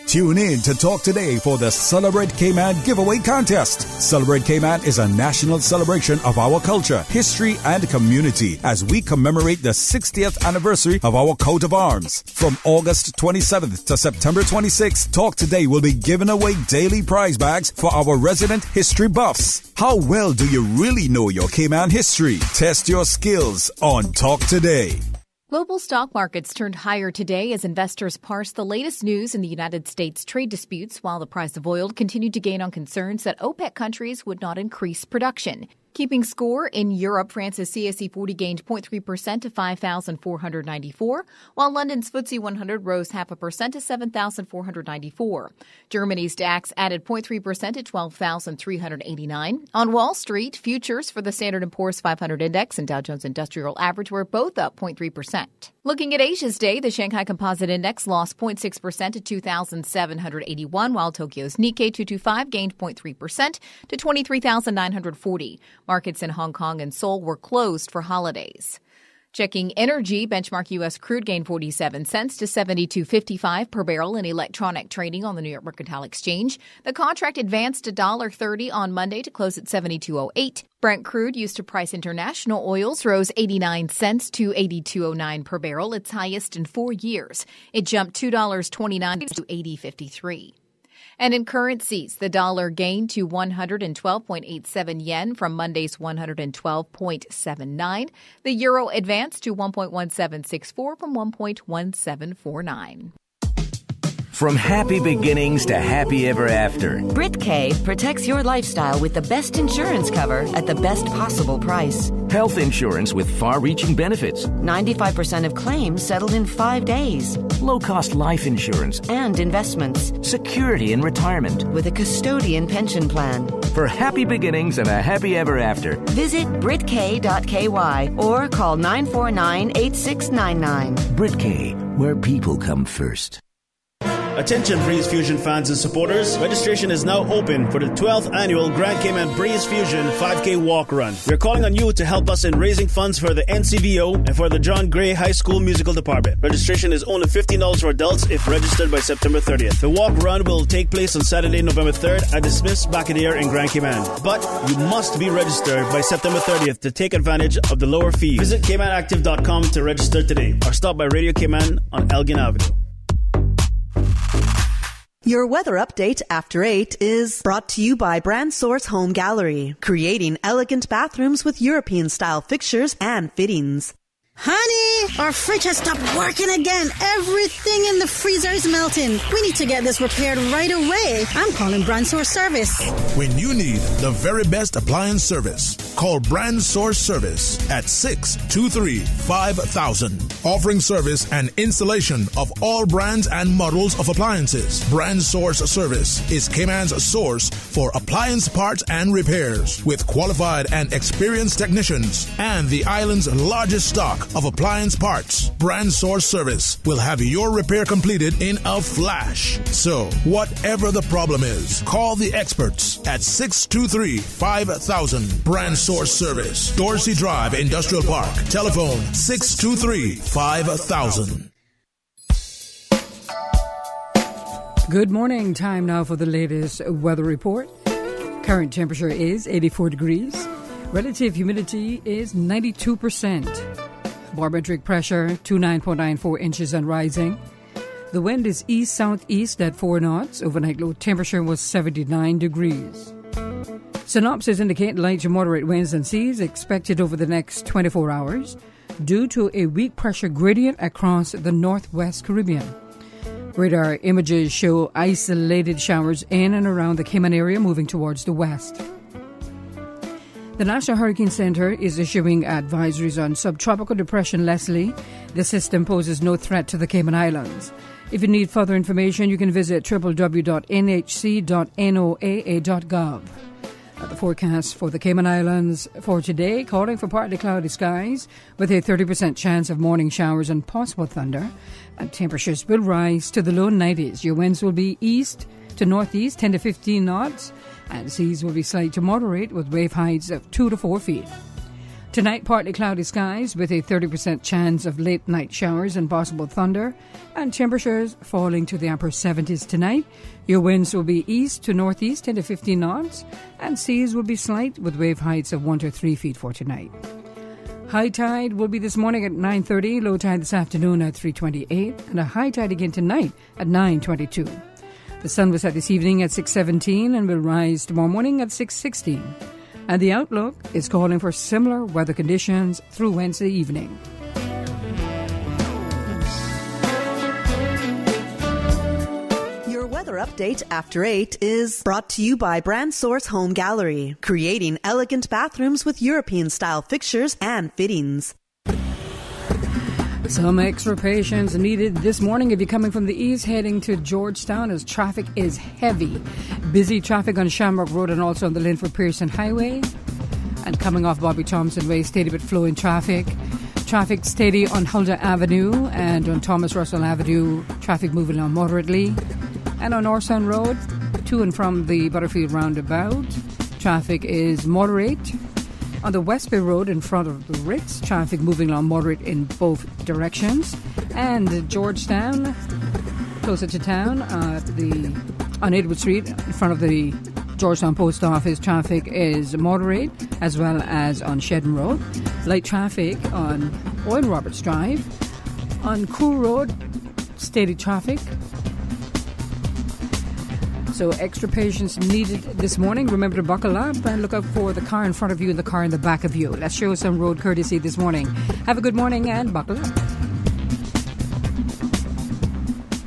Tune in to Talk Today for the Celebrate Cayman giveaway contest. Celebrate Cayman is a national celebration of our culture, history, and community as we commemorate the 60th anniversary of our coat of arms. From August 27th to September 26th, Talk Today will be giving away daily prize bags for our resident history buffs. How well do you really know your Cayman history? Test your skills on Talk Today. Global stock markets turned higher today as investors parsed the latest news in the United States trade disputes, while the price of oil continued to gain on concerns that OPEC countries would not increase production. Keeping score in Europe, France's CAC 40 gained 0.3% to 5,494, while London's FTSE 100 rose 0.5% to 7,494. Germany's DAX added 0.3% to 12,389. On Wall Street, futures for the Standard & Poor's 500 Index and Dow Jones Industrial Average were both up 0.3%. Looking at Asia's day, the Shanghai Composite Index lost 0.6% to 2,781, while Tokyo's Nikkei 225 gained 0.3% to 23,940. Markets in Hong Kong and Seoul were closed for holidays. Checking energy, benchmark U.S. crude gained 47 cents to $72.55 per barrel in electronic trading on the New York Mercantile Exchange. The contract advanced $1.30 on Monday to close at $72.08. Brent crude used to price international oils rose 89 cents to $82.09 per barrel, its highest in 4 years. It jumped $2.29 to $80.53. And in currencies, the dollar gained to 112.87 yen from Monday's 112.79. The euro advanced to 1.1764 from 1.1749. From happy beginnings to happy ever after, BritK protects your lifestyle with the best insurance cover at the best possible price. Health insurance with far-reaching benefits. 95% of claims settled in 5 days. Low-cost life insurance. And investments. Security in retirement. With a custodian pension plan. For happy beginnings and a happy ever after, visit BritK.ky or call 949-8699. BritK, where people come first. Attention Breeze Fusion fans and supporters, registration is now open for the 12th annual Grand Cayman Breeze Fusion 5K Walk Run. We're calling on you to help us in raising funds for the NCVO and for the John Gray High School Musical Department. Registration is only $15 for adults if registered by September 30th. The walk run will take place on Saturday, November 3rd at the Smiths Bacadeer in Grand Cayman. But you must be registered by September 30th to take advantage of the lower fee. Visit CaymanActive.com to register today or stop by Radio Cayman on Elgin Avenue. Your weather update after 8 is brought to you by Brand Source Home Gallery, creating elegant bathrooms with European-style fixtures and fittings. Honey, our fridge has stopped working again. Everything in the freezer is melting. We need to get this repaired right away. I'm calling Brand Source Service. When you need the very best appliance service, call Brand Source Service at 623-5000. Offering service and installation of all brands and models of appliances. Brand Source Service is Cayman's source for appliance parts and repairs with qualified and experienced technicians and the island's largest stock of appliance parts. Brand Source Service will have your repair completed in a flash. So, whatever the problem is, call the experts at 623-5000. Brand Source Service, Dorsey Drive, Industrial Park. Telephone 623-5000. Good morning. Time now for the latest weather report. Current temperature is 84 degrees. Relative humidity is 92%. Barometric pressure 29.94 inches and rising. The wind is east-southeast at 4 knots. Overnight low temperature was 79 degrees. Synopsis indicate light to moderate winds and seas expected over the next 24 hours due to a weak pressure gradient across the northwest Caribbean. Radar images show isolated showers in and around the Cayman area moving towards the west. The National Hurricane Center is issuing advisories on subtropical depression Leslie. The system poses no threat to the Cayman Islands. If you need further information, you can visit www.nhc.noaa.gov. The forecast for the Cayman Islands for today, calling for partly cloudy skies with a 30% chance of morning showers and possible thunder. And temperatures will rise to the low 90s. Your winds will be east to northeast, 10 to 15 knots, and seas will be slight to moderate with wave heights of 2 to 4 feet. Tonight, partly cloudy skies with a 30% chance of late night showers and possible thunder, and temperatures falling to the upper 70s tonight. Your winds will be east to northeast, 10 to 15 knots, and seas will be slight with wave heights of 1 to 3 feet for tonight. High tide will be this morning at 9:30, low tide this afternoon at 3:28, and a high tide again tonight at 9:22. The sun will set this evening at 6:17 and will rise tomorrow morning at 6:16. And the outlook is calling for similar weather conditions through Wednesday evening. Your weather update after 8 is brought to you by Brand Source Home Gallery, creating elegant bathrooms with European-style fixtures and fittings. Some extra patience needed this morning if you're coming from the east heading to Georgetown as traffic is heavy. Busy traffic on Shamrock Road and also on the Linford Pearson Highway. And coming off Bobby Thompson Way, steady but flowing traffic. Traffic steady on Huldah Avenue and on Thomas Russell Avenue. Traffic moving along moderately. And on Orson Road, to and from the Butterfield Roundabout, traffic is moderate. On the West Bay Road in front of the Ritz, traffic moving along moderate in both directions. And Georgetown, closer to town, on Edward Street, in front of the Georgetown Post Office, traffic is moderate, as well as on Shedden Road. Light traffic on Oil Roberts Drive. On Cool Road, steady traffic. So extra patience needed this morning. Remember to buckle up and look out for the car in front of you and the car in the back of you. Let's show some road courtesy this morning. Have a good morning and buckle up.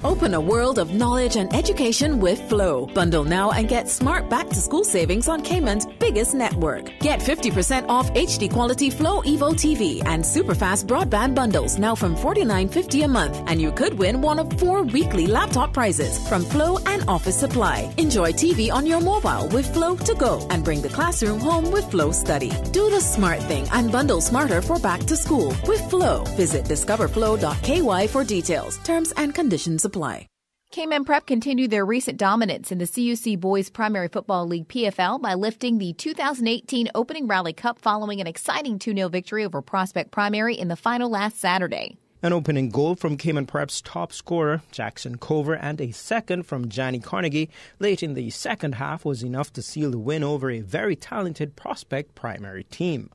Open a world of knowledge and education with Flow. Bundle now and get smart back-to-school savings on Cayman's biggest network. Get 50% off HD quality Flow Evo TV and super-fast broadband bundles now from $49.50 a month. And you could win one of 4 weekly laptop prizes from Flow and Office Supply. Enjoy TV on your mobile with Flow to go and bring the classroom home with Flow Study. Do the smart thing and bundle smarter for back to school with Flow. Visit discoverflow.ky for details. Terms and conditions apply. Cayman Prep continued their recent dominance in the CUC Boys Primary Football League PFL by lifting the 2018 Opening Rally Cup following an exciting 2-0 victory over Prospect Primary in the final last Saturday. An opening goal from Cayman Prep's top scorer, Jackson Cover, and a second from Johnny Carnegie late in the second half was enough to seal the win over a very talented Prospect Primary team.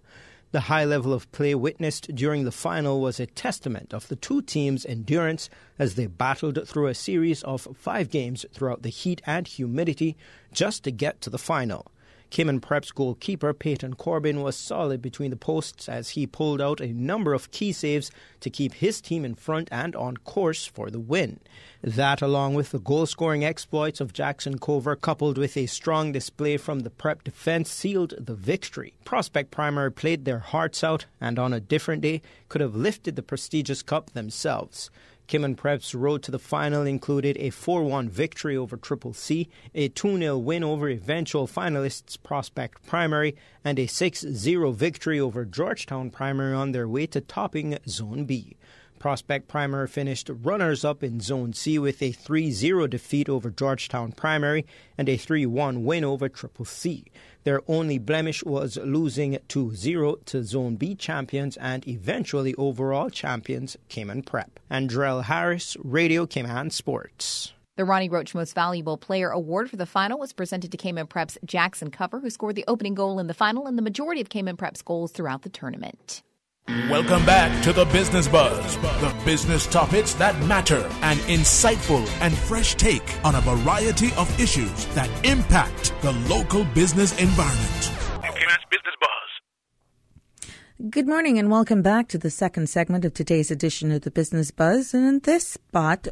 The high level of play witnessed during the final was a testament of the two teams' endurance as they battled through a series of 5 games throughout the heat and humidity just to get to the final. Cayman Prep's goalkeeper Peyton Corbin was solid between the posts as he pulled out a number of key saves to keep his team in front and on course for the win. That, along with the goal-scoring exploits of Jackson Cover, coupled with a strong display from the Prep defense, sealed the victory. Prospect Primary played their hearts out and on a different day could have lifted the prestigious cup themselves. Cayman Prep's road to the final included a 4-1 victory over Triple C, a 2-0 win over eventual finalists Prospect Primary, and a 6-0 victory over Georgetown Primary on their way to topping Zone B. Prospect Primary finished runners-up in Zone C with a 3-0 defeat over Georgetown Primary and a 3-1 win over Triple C. Their only blemish was losing 2-0 to Zone B champions and eventually overall champions Cayman Prep. Andrell Harris, Radio Cayman Sports. The Ronnie Roach Most Valuable Player Award for the final was presented to Cayman Prep's Jackson Cover, who scored the opening goal in the final and the majority of Cayman Prep's goals throughout the tournament. Welcome back to the Business Buzz, the business topics that matter, an insightful and fresh take on a variety of issues that impact the local business environment. Cayman's Business Buzz. Good morning and welcome back to the second segment of today's edition of the Business Buzz. And in this spot,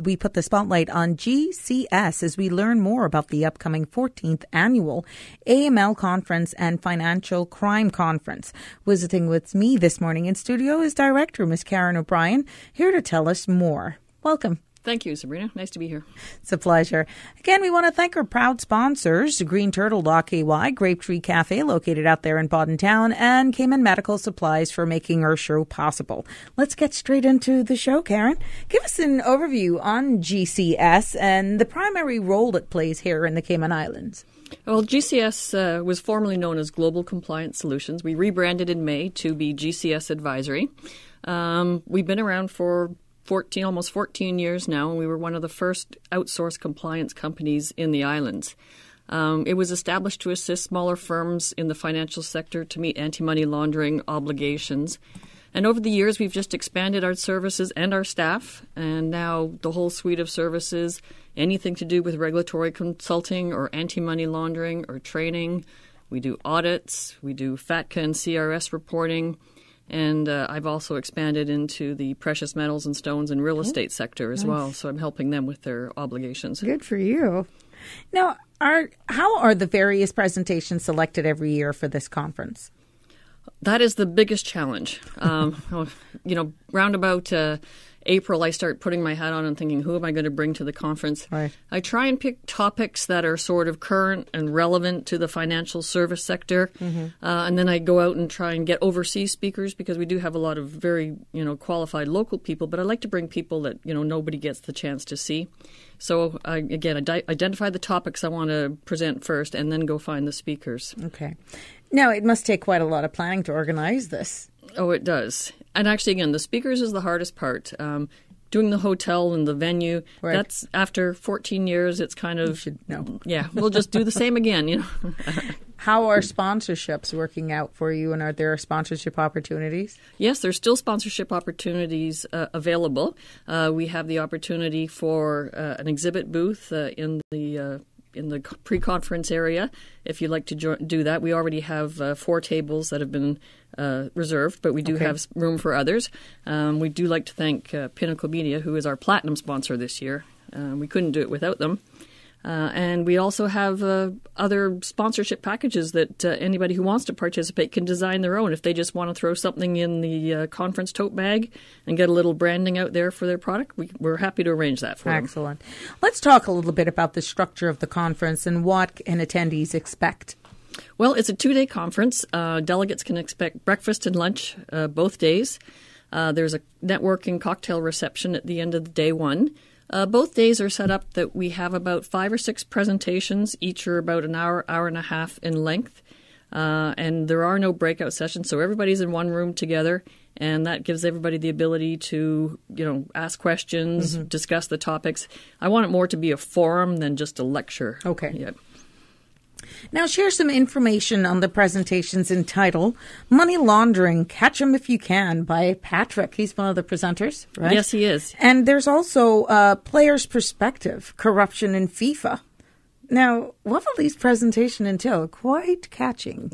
we put the spotlight on GCS as we learn more about the upcoming 14th annual AML Conference and Financial Crime Conference. Visiting with me this morning in studio is Director Ms. Karen O'Brien, here to tell us more. Welcome. Thank you, Sabrina. Nice to be here. It's a pleasure. Again, we want to thank our proud sponsors, GreenTurtle.ky, Grapetree Cafe, located out there in Bodden Town, and Cayman Medical Supplies for making our show possible. Let's get straight into the show, Karen. Give us an overview on GCS and the primary role it plays here in the Cayman Islands. Well, GCS was formerly known as Global Compliance Solutions. We rebranded in May to be GCS Advisory. We've been around for almost 14 years now, and we were one of the first outsourced compliance companies in the islands. It was established to assist smaller firms in the financial sector to meet anti-money laundering obligations. And over the years, we've just expanded our services and our staff, and now the whole suite of services, anything to do with regulatory consulting or anti-money laundering or training. We do audits, we do FATCA and CRS reporting. And I've also expanded into the precious metals and stones and real estate sector as well. So I'm helping them with their obligations. Good for you. Now, how are the various presentations selected every year for this conference? That is the biggest challenge. Round about April, I start putting my hat on and thinking, who am I going to bring to the conference? Right. I try and pick topics that are sort of current and relevant to the financial service sector. Mm-hmm. And then I go out and try and get overseas speakers because we do have a lot of very, qualified local people. But I like to bring people that, nobody gets the chance to see. So, I identify the topics I want to present first and then go find the speakers. Okay. Now, it must take quite a lot of planning to organize this. Oh, it does. And actually, again, the speakers is the hardest part. Doing the hotel and the venue, right. That's after 14 years, it's kind of... You should know. Yeah, we'll just do the same again, How are sponsorships working out for you, and are there sponsorship opportunities? Yes, there's still sponsorship opportunities available. We have the opportunity for an exhibit booth in the pre-conference area, if you'd like to do that. We already have 4 tables that have been reserved, but we do have room for others. We do like to thank Pinnacle Media, who is our platinum sponsor this year. We couldn't do it without them. And we also have other sponsorship packages that anybody who wants to participate can design their own. If they just want to throw something in the conference tote bag and get a little branding out there for their product, we're happy to arrange that for them. Excellent. Let's talk a little bit about the structure of the conference and what can attendees expect. Well, it's a 2-day conference. Delegates can expect breakfast and lunch both days. There's a networking cocktail reception at the end of the day one. Both days are set up that we have about 5 or 6 presentations. Each are about an hour, hour and a half in length. And there are no breakout sessions, so everybody's in one room together. And that gives everybody the ability to, ask questions, discuss the topics. I want it more to be a forum than just a lecture. Okay. Yeah. Now, share some information on the presentations entitled Money Laundering, Catch 'em If You Can by Patrick. He's one of the presenters, right? Yes, he is. And there's also Player's Perspective, Corruption in FIFA. Now, what will these presentations entail? Quite catching.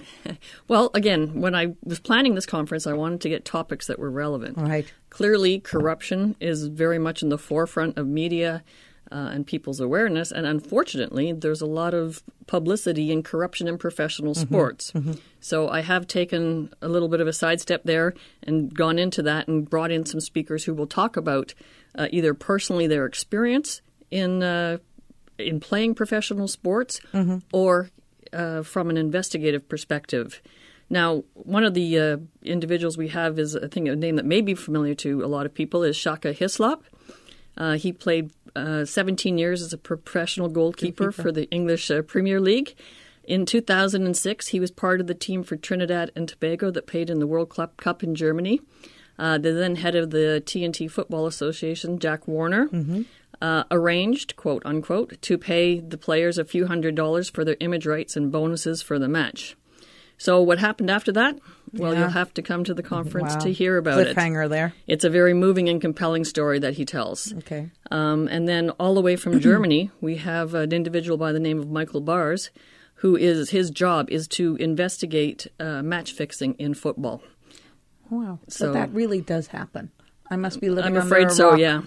Well, again, when I was planning this conference, I wanted to get topics that were relevant. Right. Clearly, corruption is very much in the forefront of media and people's awareness. And unfortunately, there's a lot of publicity in corruption in professional sports. So I have taken a little bit of a sidestep there and gone into that and brought in some speakers who will talk about either personally their experience in playing professional sports or from an investigative perspective. Now, one of the individuals we have is, I think, a name that may be familiar to a lot of people is Shaka Hislop. He played 17 years as a professional goalkeeper for the English Premier League. In 2006, he was part of the team for Trinidad and Tobago that played in the World Cup in Germany. The then head of the TNT Football Association, Jack Warner, arranged, quote unquote, to pay the players a few $100s for their image rights and bonuses for the match. So what happened after that? Well, Yeah. you'll have to come to the conference Wow. to hear about it. Cliffhanger there. It's a very moving and compelling story that he tells. Okay. And then all the way from Germany, we have an individual by the name of Michael Bars, his job is to investigate match fixing in football. Wow. So that really does happen. I must be living I'm under afraid a so, rock. yeah.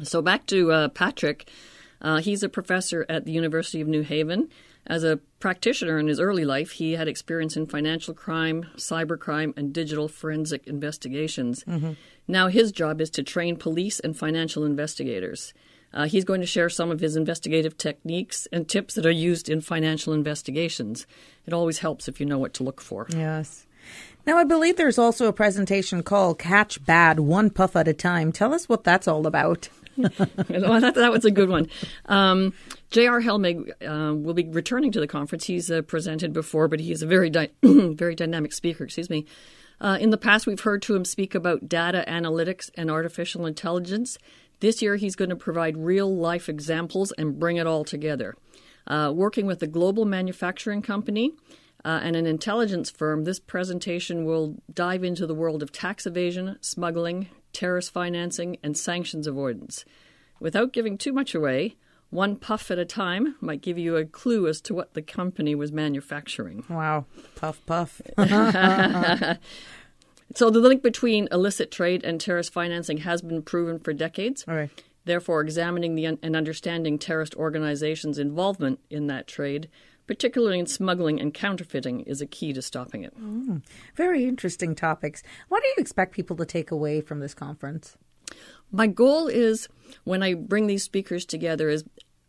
So back to Patrick. He's a professor at the University of New Haven. As a practitioner in his early life, he had experience in financial crime, cybercrime, and digital forensic investigations. Mm-hmm. Now his job is to train police and financial investigators. He's going to share some of his investigative techniques and tips that are used in financial investigations. It always helps if you know what to look for. Yes. Now, I believe there's also a presentation called Catch Bad, One Puff at a Time. Tell us what that's all about. Well, that was a good one. J.R. Helmig will be returning to the conference. He's presented before, but he's a very very dynamic speaker. In the past, we've heard him speak about data analytics and artificial intelligence. This year, he's going to provide real-life examples and bring it all together. Working with a global manufacturing company and an intelligence firm, this presentation will dive into the world of tax evasion, smuggling, terrorist financing, and sanctions avoidance. Without giving too much away, one puff at a time might give you a clue as to what the company was manufacturing. Wow. Puff, puff. So the link between illicit trade and terrorist financing has been proven for decades. All right. Therefore, examining and understanding terrorist organizations' involvement in that trade, particularly in smuggling and counterfeiting, is a key to stopping it. Very interesting topics. What do you expect people to take away from this conference? My goal is, when I bring these speakers together, is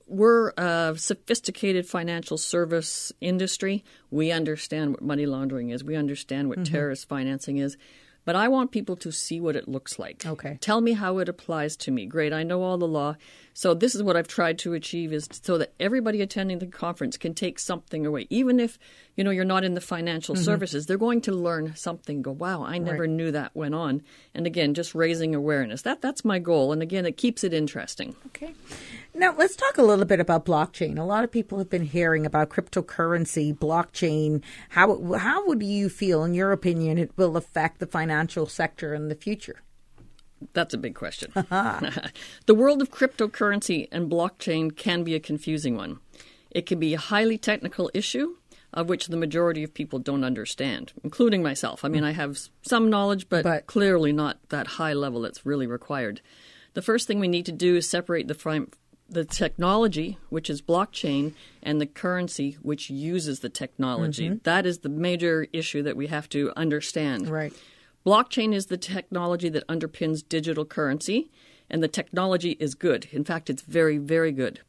we're a sophisticated financial service industry. We understand what money laundering is. We understand what terrorist financing is. But I want people to see what it looks like. Okay. Tell me how it applies to me. Great, I know all the law. So this is what I've tried to achieve, is so that everybody attending the conference can take something away. Even if, you're not in the financial services, they're going to learn something. Go, wow, I never knew that went on. And again, just raising awareness. That's my goal. And again, it keeps it interesting. Okay. Now, let's talk a little bit about blockchain. A lot of people have been hearing about cryptocurrency, blockchain. How would you feel, in your opinion, it will affect the financial sector in the future? That's a big question. The world of cryptocurrency and blockchain can be a confusing one. It can be a highly technical issue of which the majority of people don't understand, including myself. I mean, I have some knowledge, but clearly not that high level that's really required. The first thing we need to do is separate the technology, which is blockchain, and the currency, which uses the technology. That is the major issue that we have to understand. Right. Blockchain is the technology that underpins digital currency, and the technology is good. In fact, it's very, very good.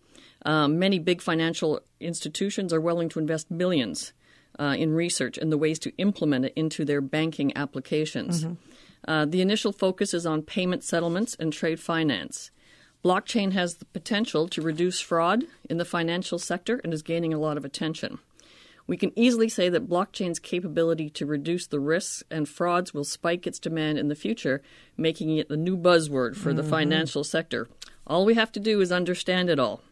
Many big financial institutions are willing to invest millions in research and the ways to implement it into their banking applications. The initial focus is on payment settlements and trade finance. Blockchain has the potential to reduce fraud in the financial sector and is gaining a lot of attention. We can easily say that blockchain's capability to reduce the risks and frauds will spike its demand in the future, making it the new buzzword for the financial sector. All we have to do is understand it all.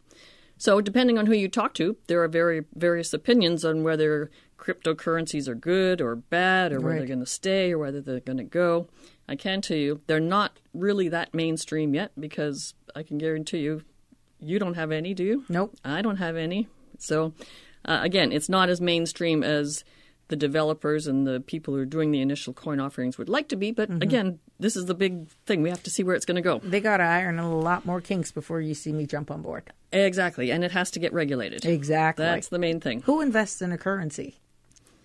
So depending on who you talk to, there are various opinions on whether cryptocurrencies are good or bad, or whether they're going to stay or whether they're going to go. I can tell you they're not really that mainstream yet, because I can guarantee you don't have any, do you? Nope. I don't have any. So again, it's not as mainstream as the developers and the people who are doing the initial coin offerings would like to be. But again, this is the big thing. We have to see where it's going to go. They got to iron a lot more kinks before you see me jump on board. Exactly. And it has to get regulated. Exactly. That's the main thing. Who invests in a currency?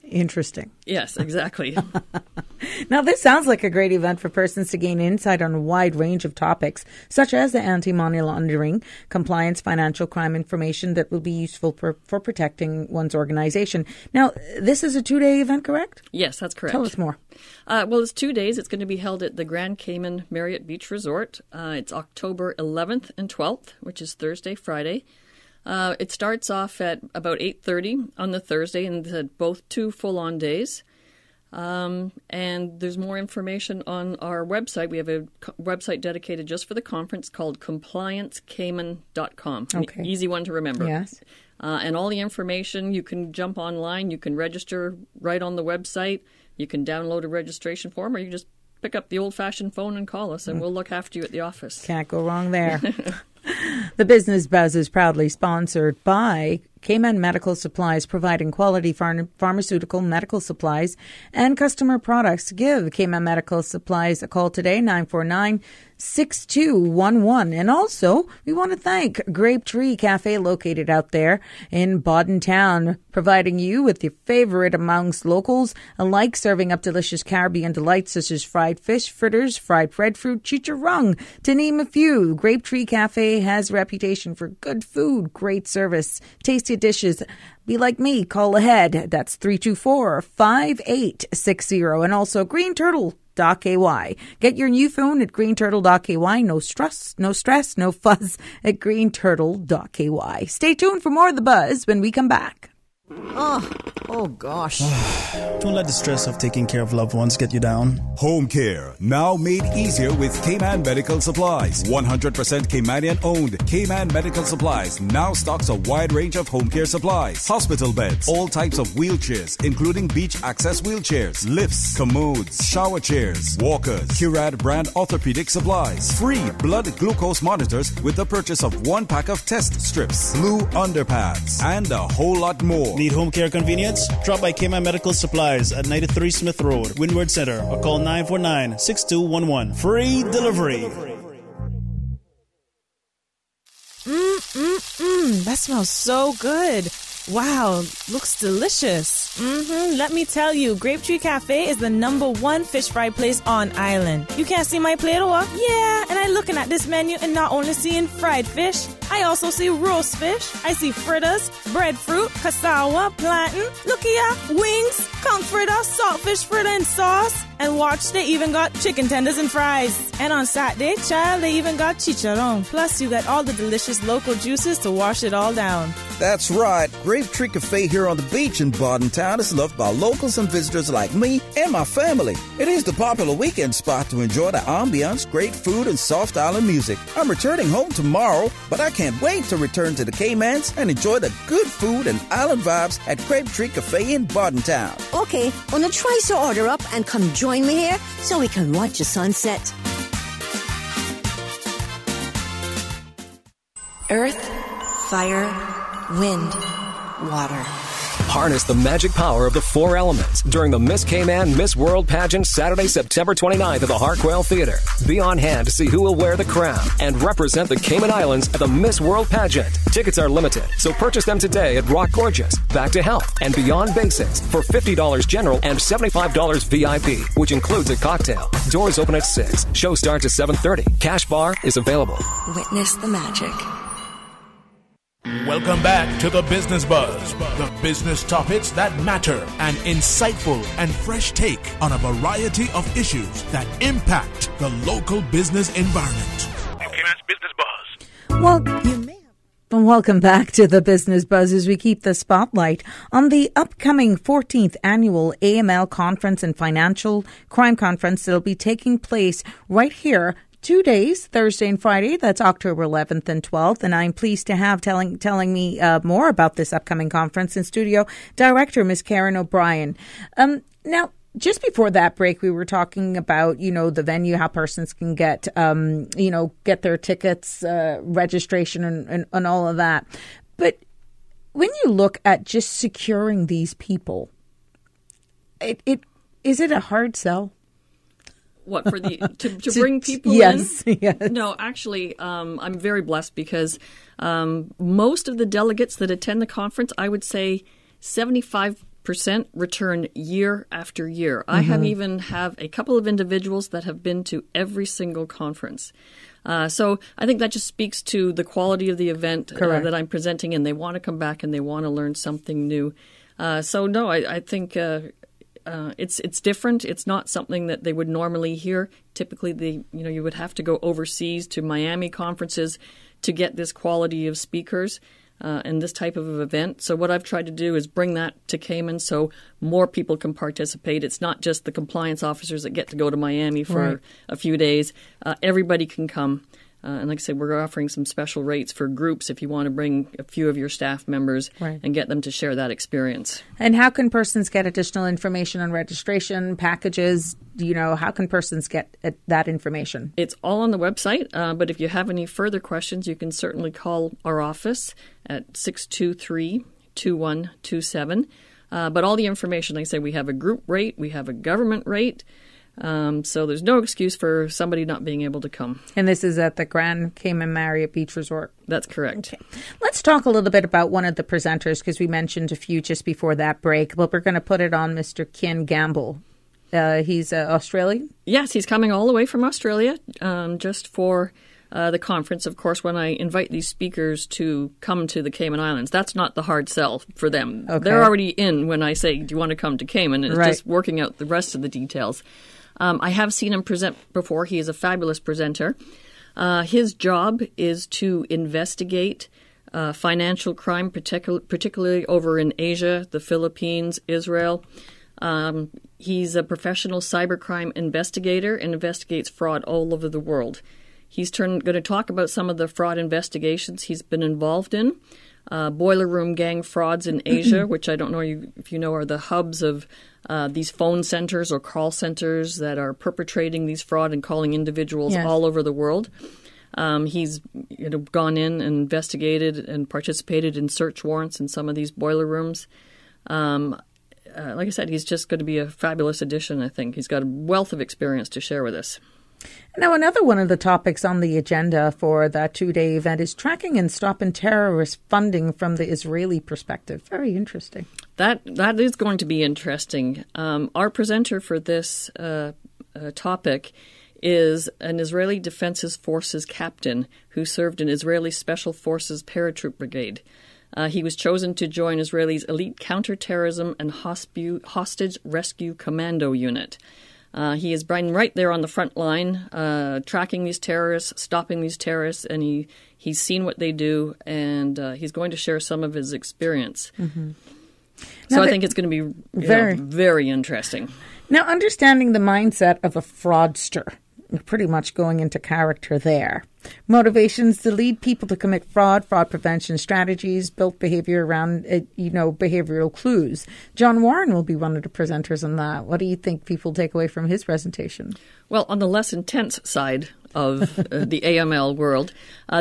Interesting. Yes, exactly. Now, this sounds like a great event for persons to gain insight on a wide range of topics, such as the anti-money laundering, compliance, financial crime information that will be useful for protecting one's organization. Now, this is a 2-day event, correct? Yes, that's correct. Tell us more. Well, it's 2 days. It's going to be held at the Grand Cayman Marriott Beach Resort. It's October 11th and 12th, which is Thursday, Friday. It starts off at about 8:30 on the Thursday, and it's both 2 full-on days. And there's more information on our website. We have a website dedicated just for the conference called compliancecayman.com. Okay. Easy one to remember. Yes. And all the information, you can jump online, you can register right on the website, you can download a registration form, or you can just pick up the old-fashioned phone and call us, and we'll look after you at the office. Can't go wrong there. The Business Buzz is proudly sponsored by Cayman Medical Supplies, providing quality pharmaceutical, medical supplies, and customer products. Give Cayman Medical Supplies a call today, 949-6211. And also, we want to thank Grape Tree Cafe, located out there in Bodden Town, providing you with your favorite amongst locals, alike serving up delicious Caribbean delights such as fried fish, fritters, fried breadfruit, chicharrón, to name a few. Grape Tree Cafe has a reputation for good food, great service, tasty dishes. Be like me, call ahead. That's 324-5860. And also greenturtle.ky. Get your new phone at greenturtle.ky. No stress, no fuzz at greenturtle.ky. Stay tuned for more of The Buzz when we come back. Oh gosh. Don't let the stress of taking care of loved ones get you down. Home care, now made easier with Cayman Medical Supplies. 100% Caymanian owned. Cayman Medical Supplies now stocks a wide range of home care supplies. Hospital beds, all types of wheelchairs, including beach access wheelchairs, lifts, commodes, shower chairs, walkers, Curad brand orthopedic supplies. Free blood glucose monitors with the purchase of 1 pack of test strips, blue underpads, and a whole lot more. Need home care convenience? Drop by Cayman Medical Supplies at 93 Smith Road, Windward Center, or call 949-6211. Free delivery. That smells so good. Wow, looks delicious. Let me tell you, Grape Tree Cafe is the #1 fish fry place on island. You can't see my plate, or? Yeah, and I'm looking at this menu and not only seeing fried fish, I also see roast fish, I see fritters, breadfruit, cassava, plantain, look here, wings, conch fritter, saltfish fritter and sauce, and watch, they even got chicken tenders and fries. And on Saturday, child, they even got chicharron. Plus, you got all the delicious local juices to wash it all down. That's right. Grape Tree Cafe here on the beach in Bodden Town is loved by locals and visitors like me and my family. It is the popular weekend spot to enjoy the ambiance, great food, and soft island music. I'm returning home tomorrow, but I can't wait to return to the Caymans and enjoy the good food and island vibes at Grape Tree Cafe in Bodden Town. Okay, wanna try to order up and come join me here so we can watch the sunset. Earth, fire, wind, water. Harness the magic power of the 4 elements during the Miss Cayman Miss World pageant Saturday, September 29th at the Hartwell Theater. Be on hand to see who will wear the crown and represent the Cayman Islands at the Miss World pageant. Tickets are limited, so purchase them today at Rock Gorgeous, Back to Health, and Beyond Basics for $50 general and $75 VIP, which includes a cocktail. Doors open at 6. Show starts at 7:30. Cash bar is available. Witness the magic. Welcome back to the Business Buzz, the business topics that matter, an insightful and fresh take on a variety of issues that impact the local business environment. Business Buzz. Well, you may have. Welcome back to the Business Buzz as we keep the spotlight on the upcoming 14th annual AML Conference and Financial Crime Conference that will be taking place right here 2 days, Thursday and Friday. That's October 11th and 12th. And I'm pleased to have telling me more about this upcoming conference in studio director, Ms. Karen O'Brien. Now, just before that break, we were talking about, the venue, how persons can get, get their tickets, registration and all of that. But when you look at just securing these people, is it a hard sell? What, for the to bring people yes, in? Yes. No, actually, I'm very blessed because most of the delegates that attend the conference, I would say 75% return year after year. I have a couple of individuals that have been to every single conference. So I think that just speaks to the quality of the event that I'm presenting, and they want to come back and they want to learn something new. I think it's different. It's not something that they would normally hear. Typically, you would have to go overseas to Miami conferences to get this quality of speakers and this type of event. So what I've tried to do is bring that to Cayman so more people can participate. It's not just the compliance officers that get to go to Miami for a few days. Everybody can come. And like I said, we're offering some special rates for groups if you want to bring a few of your staff members and get them to share that experience. And how can persons get additional information on registration, packages? How can persons get that information? It's all on the website, but if you have any further questions, you can certainly call our office at 623-2127. But all the information, like I say, we have a group rate, we have a government rate, so there's no excuse for somebody not being able to come. And this is at the Grand Cayman Marriott Beach Resort? That's correct. Okay. Let's talk a little bit about one of the presenters, because we mentioned a few just before that break, but we're going to put it on Mr. Ken Gamble. He's Australian? Yes, he's coming all the way from Australia just for the conference. Of course, when I invite these speakers to come to the Cayman Islands, that's not the hard sell for them. Okay. They're already in when I say, do you want to come to Cayman? It's just working out the rest of the details. I have seen him present before. He is a fabulous presenter. His job is to investigate financial crime, particularly over in Asia, the Philippines, Israel. He's a professional cybercrime investigator and investigates fraud all over the world. He's going to talk about some of the fraud investigations he's been involved in. Boiler room gang frauds in Asia, which I don't know if you know are the hubs of these phone centers or call centers that are perpetrating these fraud and calling individuals all over the world. He's gone in and investigated and participated in search warrants in some of these boiler rooms. Like I said, he's just going to be a fabulous addition, I think. He's got a wealth of experience to share with us. Now, another one of the topics on the agenda for that two-day event is tracking and stopping terrorist funding from the Israeli perspective. Very interesting. That is going to be interesting. Our presenter for this topic is an Israeli Defense Forces captain who served in Israeli Special Forces Paratroop Brigade. He was chosen to join Israel's elite counterterrorism and hostage rescue commando unit. He has been right there on the front line, tracking these terrorists, stopping these terrorists, and he's seen what they do, and he's going to share some of his experience. Mm-hmm. So I think it's going to be very interesting. Now, understanding the mindset of a fraudster, pretty much going into character there. Motivations to lead people to commit fraud prevention strategies, built behavior around, behavioral clues. John Warren will be one of the presenters on that. What do you think people take away from his presentation? Well, on the less intense side of the AML world,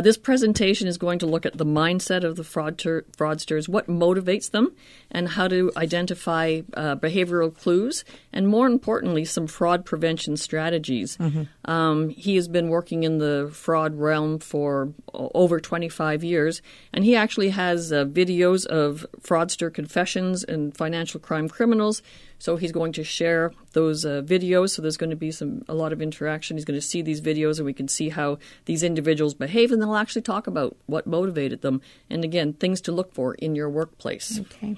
this presentation is going to look at the mindset of the fraudsters, what motivates them, and how to identify behavioral clues, and more importantly, some fraud prevention strategies. Mm-hmm. He has been working in the fraud realm for over 25 years, and he actually has videos of fraudster confessions and financial crime criminals. So he's going to share those videos. So there's going to be a lot of interaction. He's going to see these videos, and we can see how these individuals behave, and they'll actually talk about what motivated them. And again, things to look for in your workplace. Okay.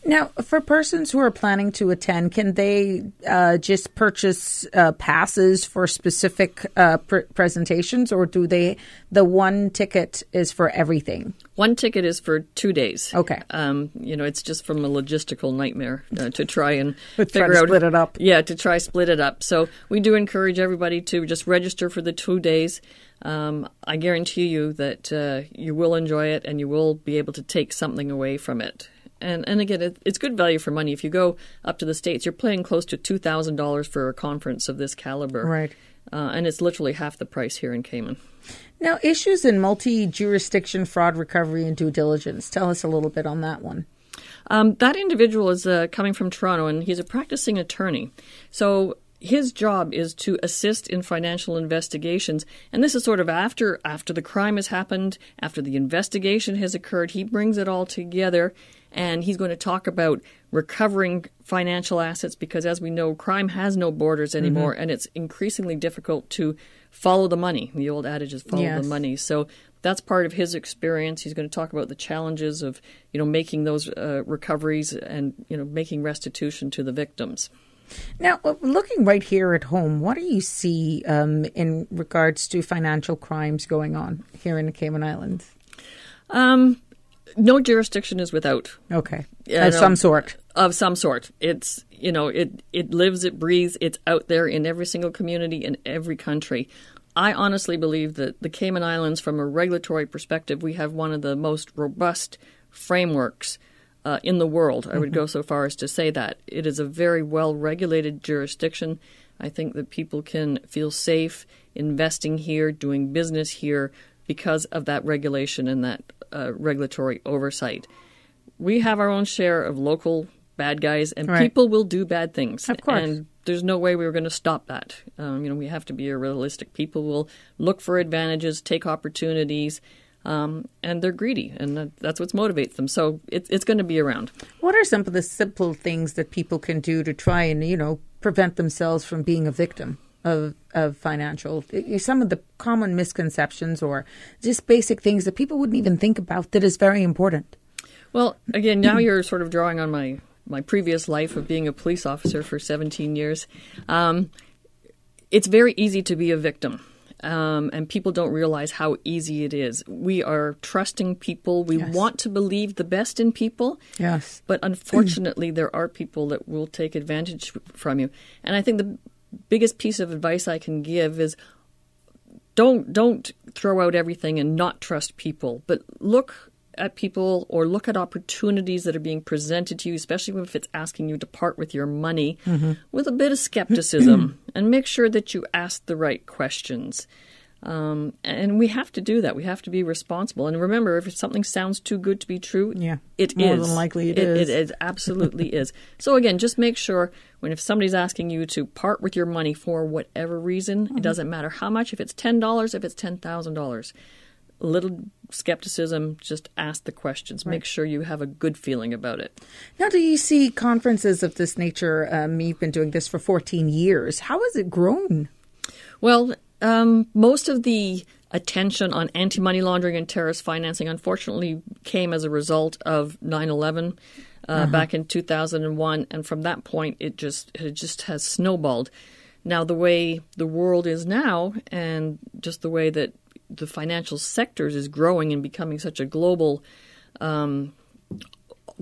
Now, for persons who are planning to attend, can they just purchase passes for specific presentations, or do the one ticket is for everything? One ticket is for 2 days. Okay. It's just from a logistical nightmare to try and figure out. Split it up. Yeah, to try split it up. So we do encourage everybody to just register for the 2 days. I guarantee you that you will enjoy it, and you will be able to take something away from it. And again, it's good value for money. If you go up to the States, you're paying close to $2,000 for a conference of this caliber. Right. And it's literally half the price here in Cayman. Now, issues in multi-jurisdiction fraud recovery and due diligence. Tell us a little bit on that one. That individual is coming from Toronto, and he's a practicing attorney. So his job is to assist in financial investigations, and this is sort of after the crime has happened, after the investigation has occurred. He brings it all together, and he's going to talk about recovering financial assets because, as we know, crime has no borders anymore, and it's increasingly difficult to follow the money. The old adage is follow the money. So that's part of his experience. He's going to talk about the challenges of, making those recoveries and, making restitution to the victims. Now, looking right here at home, what do you see in regards to financial crimes going on here in the Cayman Islands? No jurisdiction is without. Okay. Of some sort. Of some sort. It's, it lives, it breathes, it's out there in every single community in every country. I honestly believe that the Cayman Islands, from a regulatory perspective, we have one of the most robust frameworks in the world. I would go so far as to say that. It is a very well-regulated jurisdiction. I think that people can feel safe investing here, doing business here, because of that regulation and that regulatory oversight. We have our own share of local bad guys, and people will do bad things. Of course. And there's no way we were going to stop that. We have to be realistic. People will look for advantages, take opportunities, and they're greedy, and that's what motivates them. So it's going to be around. What are some of the simple things that people can do to try and, prevent themselves from being a victim of financial, some of the common misconceptions or just basic things that people wouldn't even think about that is very important? Well, again, now you're sort of drawing on my previous life of being a police officer for 17 years. It's very easy to be a victim. And people don't realize how easy it is. We are trusting people. We want to believe the best in people. Yes. But unfortunately, there are people that will take advantage from you. And I think the biggest piece of advice I can give is don't throw out everything and not trust people, but look at people or look at opportunities that are being presented to you, especially if it's asking you to part with your money, with a bit of skepticism and make sure that you ask the right questions. And we have to do that. We have to be responsible. And remember, if something sounds too good to be true, it more is. Than likely it is. It absolutely is. So again, just make sure if somebody's asking you to part with your money for whatever reason, it doesn't matter how much, if it's $10, if it's $10,000, a little skepticism, just ask the questions. Make sure you have a good feeling about it. Now, do you see conferences of this nature? You've been doing this for 14 years. How has it grown? Well, most of the attention on anti-money laundering and terrorist financing, unfortunately, came as a result of 9/11 back in 2001. And from that point, it just has snowballed. Now, the way the world is now and just the way that the financial sectors is growing and becoming such a global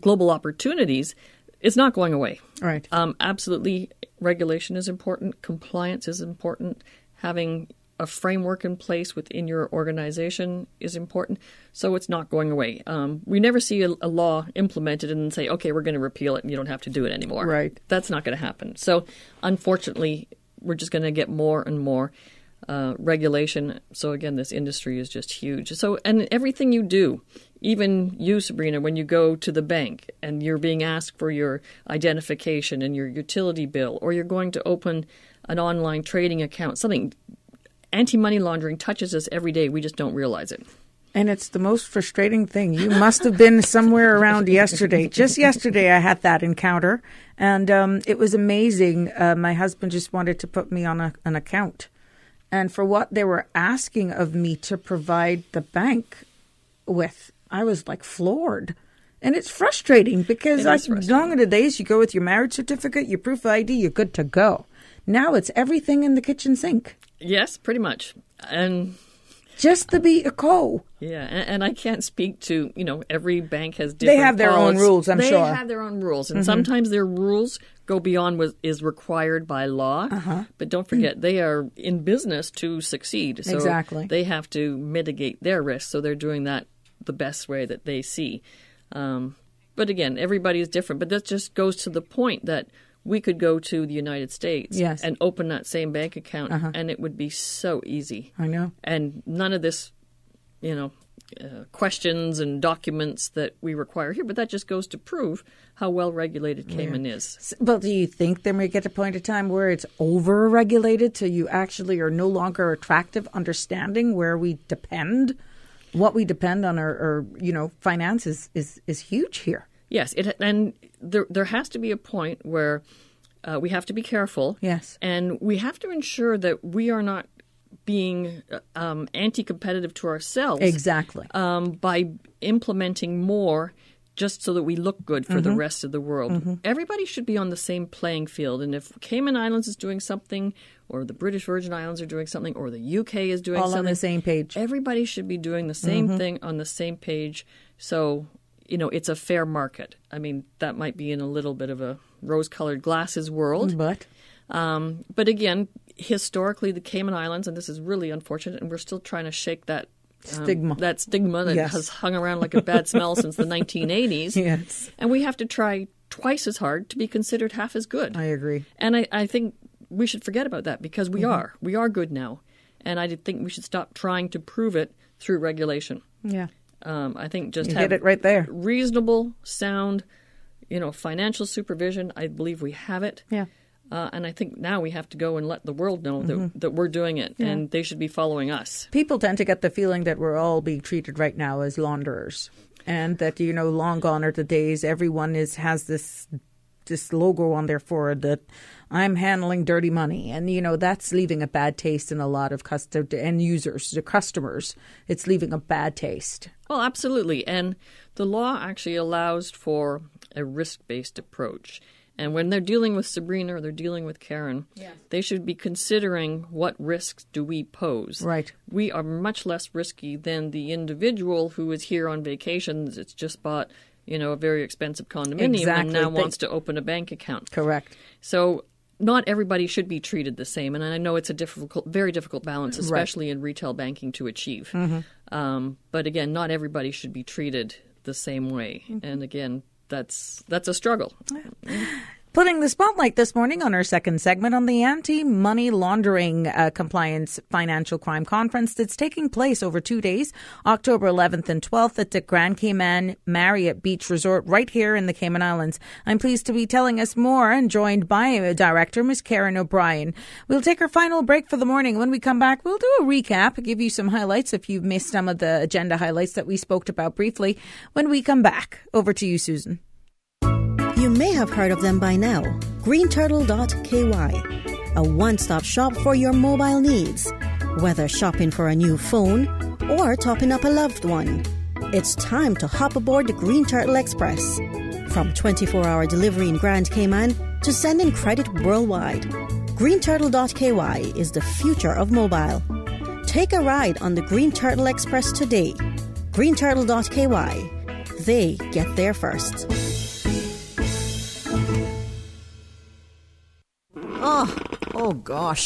opportunities, it's not going away. Right. Absolutely, regulation is important. Compliance is important. Having a framework in place within your organization is important. So it's not going away. We never see a law implemented and then say, okay, we're going to repeal it and you don't have to do it anymore. Right. That's not going to happen. So unfortunately, we're just going to get more and more regulation. So again, this industry is just huge. So, and everything you do, even you, Sabrina, when you go to the bank and you're being asked for your identification and your utility bill, or you're going to open an online trading account, something, anti-money laundering touches us every day. We just don't realize it. And it's the most frustrating thing. You must have been somewhere around yesterday. Just yesterday, I had that encounter, and it was amazing. My husband just wanted to put me on an account. And for what they were asking of me to provide the bank with, I was like floored. And it's frustrating because long in the days, you go with your marriage certificate, your proof of ID, you're good to go. Now it's everything in the kitchen sink. Yes, pretty much. And just to be a co. Yeah, and I can't speak to, every bank has different They have their own rules, I'm sure. They have their own rules. And sometimes their rules go beyond what is required by law. But don't forget, they are in business to succeed. So exactly. They have to mitigate their risk. So they're doing that the best way that they see. But again, everybody is different. But that just goes to the point that we could go to the United States and open that same bank account, and it would be so easy. I know. And none of this, questions and documents that we require here. But that just goes to prove how well regulated Cayman is. But do you think there may get a point of time where it's over-regulated till you actually are no longer attractive, understanding where we depend? What we depend on our finance is huge here. Yes, and there has to be a point where we have to be careful. Yes. And we have to ensure that we are not being anti-competitive to ourselves. Exactly. By implementing more just so that we look good for the rest of the world. Everybody should be on the same playing field. And if Cayman Islands is doing something, or the British Virgin Islands are doing something, or the UK is doing something. All on the same page. Everybody should be doing the same thing on the same page. So, it's a fair market. I mean, that might be in a little bit of a rose-colored glasses world. But again, historically the Cayman Islands, and this is really unfortunate, and we're still trying to shake that stigma that yes. has hung around like a bad smell since the 1980s. Yes. And we have to try twice as hard to be considered half as good. I agree. And I think we should forget about that because we are. We are good now. And I think we should stop trying to prove it through regulation. Yeah. I think just you have hit it right there. Reasonable, sound, financial supervision. I believe we have it. Yeah. And I think now we have to go and let the world know that we're doing it, and they should be following us. People tend to get the feeling that we're all being treated right now as launderers, and that long gone are the days everyone has this logo on their forehead that I'm handling dirty money, and that's leaving a bad taste in a lot of end users, the customers. It's leaving a bad taste. Well, absolutely, and the law actually allows for a risk-based approach. And when they're dealing with Sabrina or they're dealing with Karen, they should be considering what risks do we pose. Right. We are much less risky than the individual who is here on vacations. It's just bought, a very expensive condominium and now wants to open a bank account. Correct. So not everybody should be treated the same. And I know it's a very difficult balance, especially in retail banking, to achieve. Mm-hmm. But again, not everybody should be treated the same way. Mm-hmm. And again, that's a struggle. Putting the spotlight this morning on our second segment on the Anti-Money Laundering Compliance Financial Crime Conference that's taking place over 2 days, October 11th and 12th at the Grand Cayman Marriott Beach Resort right here in the Cayman Islands. I'm pleased to be telling us more and joined by Director Ms. Karen O'Brien. We'll take our final break for the morning. When we come back, we'll do a recap, give you some highlights if you've missed some of the agenda highlights that we spoke about briefly. When we come back, over to you, Susan. You may have heard of them by now. greenturtle.ky, a one-stop shop for your mobile needs. Whether shopping for a new phone or topping up a loved one, it's time to hop aboard the Green Turtle Express. From 24-hour delivery in Grand Cayman to sending credit worldwide, greenturtle.ky is the future of mobile. Take a ride on the Green Turtle Express today. greenturtle.ky. They get there first. Oh gosh.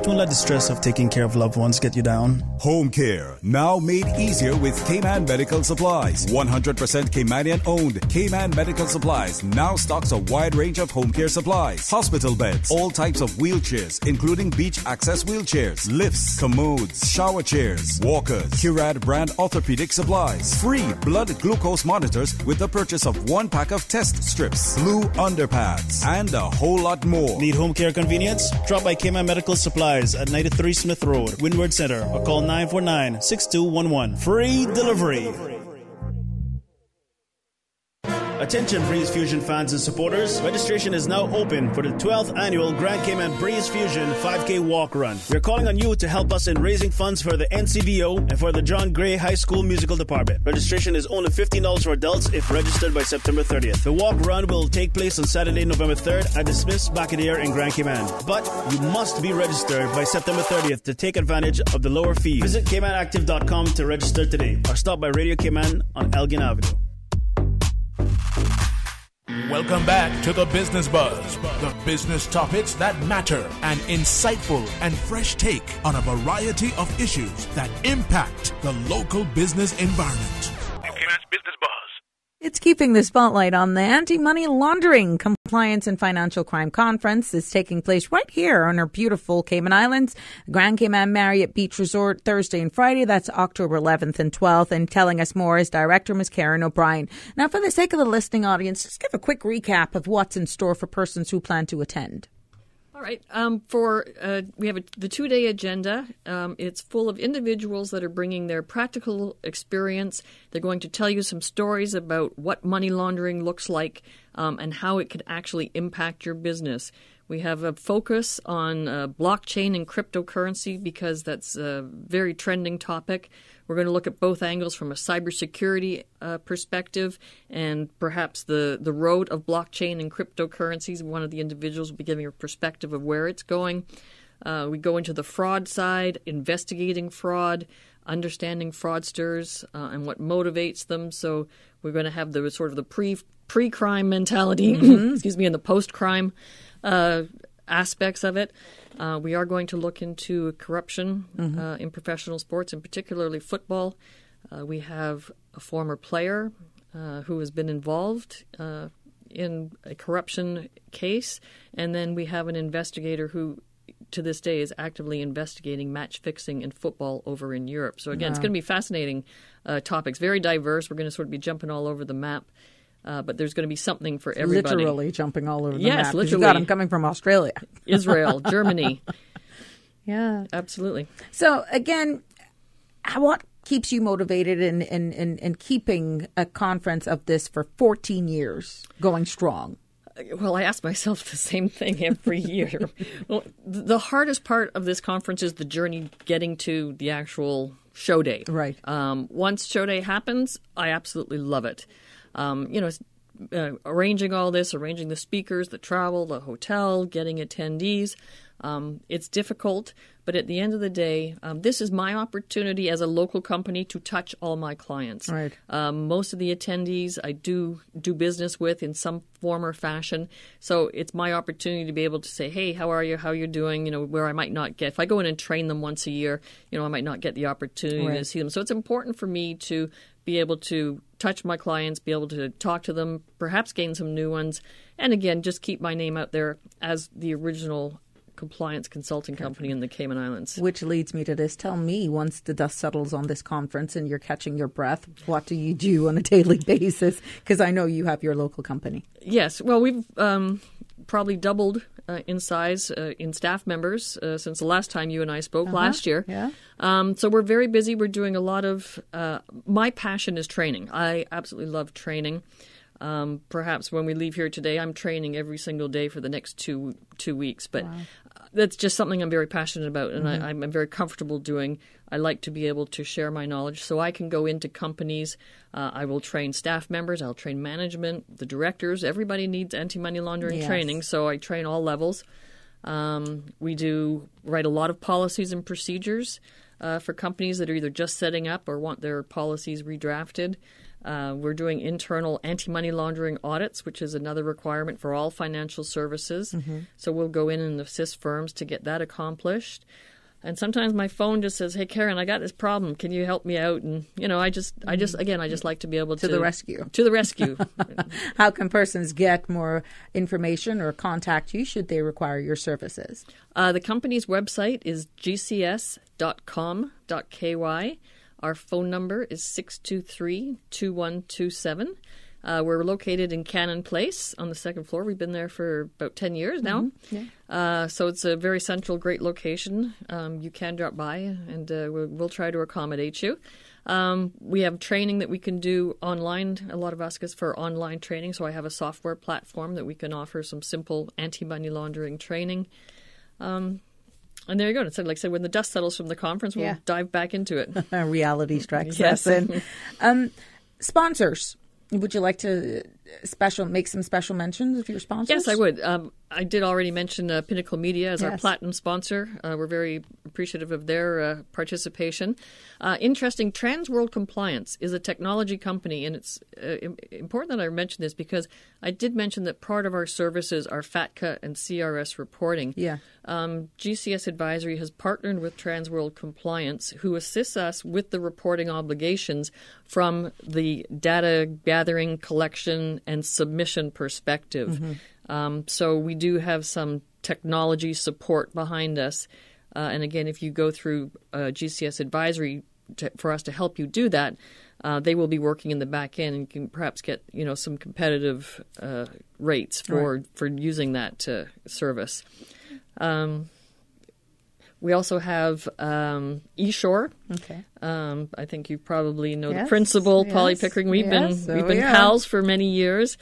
Don't let the stress of taking care of loved ones get you down. Home care, now made easier with Cayman Medical Supplies. 100% Caymanian owned. Cayman Medical Supplies now stocks a wide range of home care supplies. Hospital beds, all types of wheelchairs, including beach access wheelchairs, lifts, commodes, shower chairs, walkers, Curad brand orthopedic supplies. Free blood glucose monitors with the purchase of 1 pack of test strips, blue underpads, and a whole lot more. Need home care convenience? Drop by Cayman Medical Supplies at 93 Smith Road, Windward Center, or call 949-6211. Free delivery. Attention Breeze Fusion fans and supporters, registration is now open for the 12th annual Grand Cayman Breeze Fusion 5K Walk Run. We're calling on you to help us in raising funds for the NCVO and for the John Gray High School Musical Department. Registration is only $15 for adults if registered by September 30th. The walk run will take place on Saturday, November 3rd at the Smiths Baccadere in Grand Cayman. But you must be registered by September 30th to take advantage of the lower fees. Visit CaymanActive.com to register today or stop by Radio Cayman on Elgin Avenue. Welcome back to the Business Buzz, the business topics that matter, an insightful and fresh take on a variety of issues that impact the local business environment. Business Buzz. It's keeping the spotlight on the Anti-Money Laundering Compliance and Financial Crime Conference. Is taking place right here on our beautiful Cayman Islands, Grand Cayman Marriott Beach Resort, Thursday and Friday. That's October 11th and 12th. And telling us more is Director Ms. Karen O'Brien. Now, for the sake of the listening audience, just give a quick recap of what's in store for persons who plan to attend. All right. We have the 2-day agenda. It's full of individuals that are bringing their practical experience. They're going to tell you some stories about what money laundering looks like and how it can actually impact your business. We have a focus on blockchain and cryptocurrency because that's a very trending topic. We're going to look at both angles from a cybersecurity perspective and perhaps the road of blockchain and cryptocurrencies. One of the individuals will be giving a perspective of where it's going. We go into the fraud side, investigating fraud, understanding fraudsters and what motivates them. So we're going to have the sort of the pre-crime mentality, and the post-crime aspects of it. We are going to look into corruption in professional sports, and particularly football. We have a former player who has been involved in a corruption case, and then we have an investigator who to this day is actively investigating match fixing in football over in Europe. So again, it's going to be fascinating topics, very diverse. We're going to sort of be jumping all over the map, but there's going to be something for everybody. Literally jumping all over the map. Yes, literally. I'm coming from Australia. Israel, Germany. Yeah. Absolutely. So again, what keeps you motivated in keeping a conference of this for 14 years going strong? Well, I ask myself the same thing every year. Well, the hardest part of this conference is the journey getting to the actual show day. Right. Once show day happens, I absolutely love it. Arranging all this, arranging the speakers, the travel, the hotel, getting attendees. It's difficult, but at the end of the day, this is my opportunity as a local company to touch all my clients. Right. Most of the attendees I do business with in some form or fashion. So it's my opportunity to be able to say, hey, how are you? How are you doing? Where I might not get. If I go in and train them once a year, I might not get the opportunity to see them. So it's important for me to be able to touch my clients, be able to talk to them, perhaps gain some new ones, and again, just keep my name out there as the original compliance consulting company in the Cayman Islands. Which leads me to this. Tell me, once the dust settles on this conference and you're catching your breath, what do you do on a daily basis? Because I know you have your local company. Yes. Well, we've probably doubled in size in staff members since the last time you and I spoke last year. Yeah. So we're very busy. We're doing a lot of my passion is training. I absolutely love training. Perhaps when we leave here today, I'm training every single day for the next two weeks. But that's just something I'm very passionate about, and I'm very comfortable doing. I like to be able to share my knowledge so I can go into companies. I will train staff members. I'll train management, the directors. Everybody needs anti-money laundering training, so I train all levels. We do write a lot of policies and procedures for companies that are either just setting up or want their policies redrafted. We're doing internal anti-money laundering audits, which is another requirement for all financial services. So we'll go in and assist firms to get that accomplished. And sometimes my phone just says, "Hey, Karen, I got this problem. Can you help me out?" And I just like to be able to the rescue. To the rescue. How can persons get more information or contact you should they require your services? The company's website is gcs.com.ky. Our phone number is 623-2127. We're located in Cannon Place on the second floor. We've been there for about 10 years now. So it's a very central, great location. You can drop by, and we'll try to accommodate you. We have training that we can do online. A lot of us ask for online training, so I have a software platform that we can offer some simple anti-money laundering training. And there you go. Like I said, when the dust settles from the conference, we'll dive back into it. Reality strikes. Yes. Sponsors. Would you like to make some special mentions of your sponsors? Yes, I would. I did already mention Pinnacle Media as our platinum sponsor. We're very appreciative of their participation. Interesting, Transworld Compliance is a technology company, and it's important that I mention this because I did mention that part of our services are FATCA and CRS reporting. Yeah. GCS Advisory has partnered with Transworld Compliance, who assists us with the reporting obligations from the data gathering, collection, and submission perspective. So we do have some technology support behind us. And again, if you go through GCS Advisory for us to help you do that, they will be working in the back end and can perhaps get some competitive rates for using that service. We also have eShore. Okay. I think you probably know the principal, Polly Pickering. We've been pals for many years.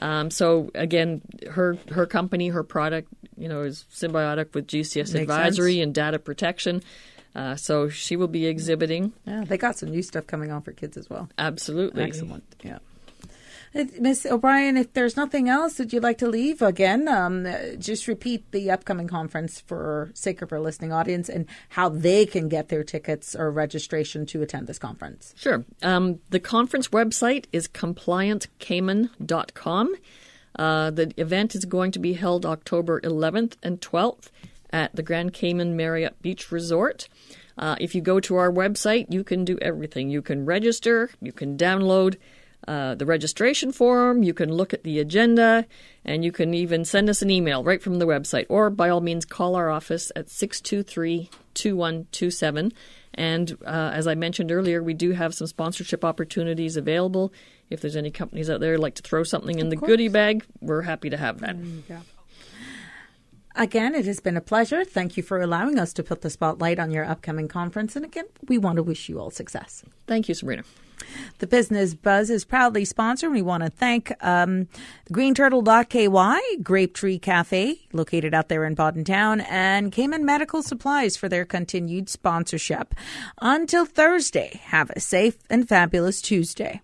So again, her company, her product, is symbiotic with GCS Advisory and data protection. So she will be exhibiting. Yeah, they got some new stuff coming on for kids as well. Absolutely. Excellent. Yeah. Ms. O'Brien, if there's nothing else that you'd like to leave, again, just repeat the upcoming conference for sake of our listening audience and how they can get their tickets or registration to attend this conference. Sure. The conference website is compliantcayman.com. The event is going to be held October 11th and 12th at the Grand Cayman Marriott Beach Resort. If you go to our website, you can do everything. You can register, you can download the registration form, you can look at the agenda, and you can even send us an email right from the website. Or by all means, call our office at 623-2127. And as I mentioned earlier, we do have some sponsorship opportunities available. If there's any companies out there who'd like to throw something in the goodie bag, we're happy to have that. Again, it has been a pleasure. Thank you for allowing us to put the spotlight on your upcoming conference. And again, we want to wish you all success. Thank you, Sabrina. The Business Buzz is proudly sponsored. We want to thank greenturtle.ky, Grape Tree Cafe, located out there in Bodden Town, and Cayman Medical Supplies for their continued sponsorship. Until Thursday, have a safe and fabulous Tuesday.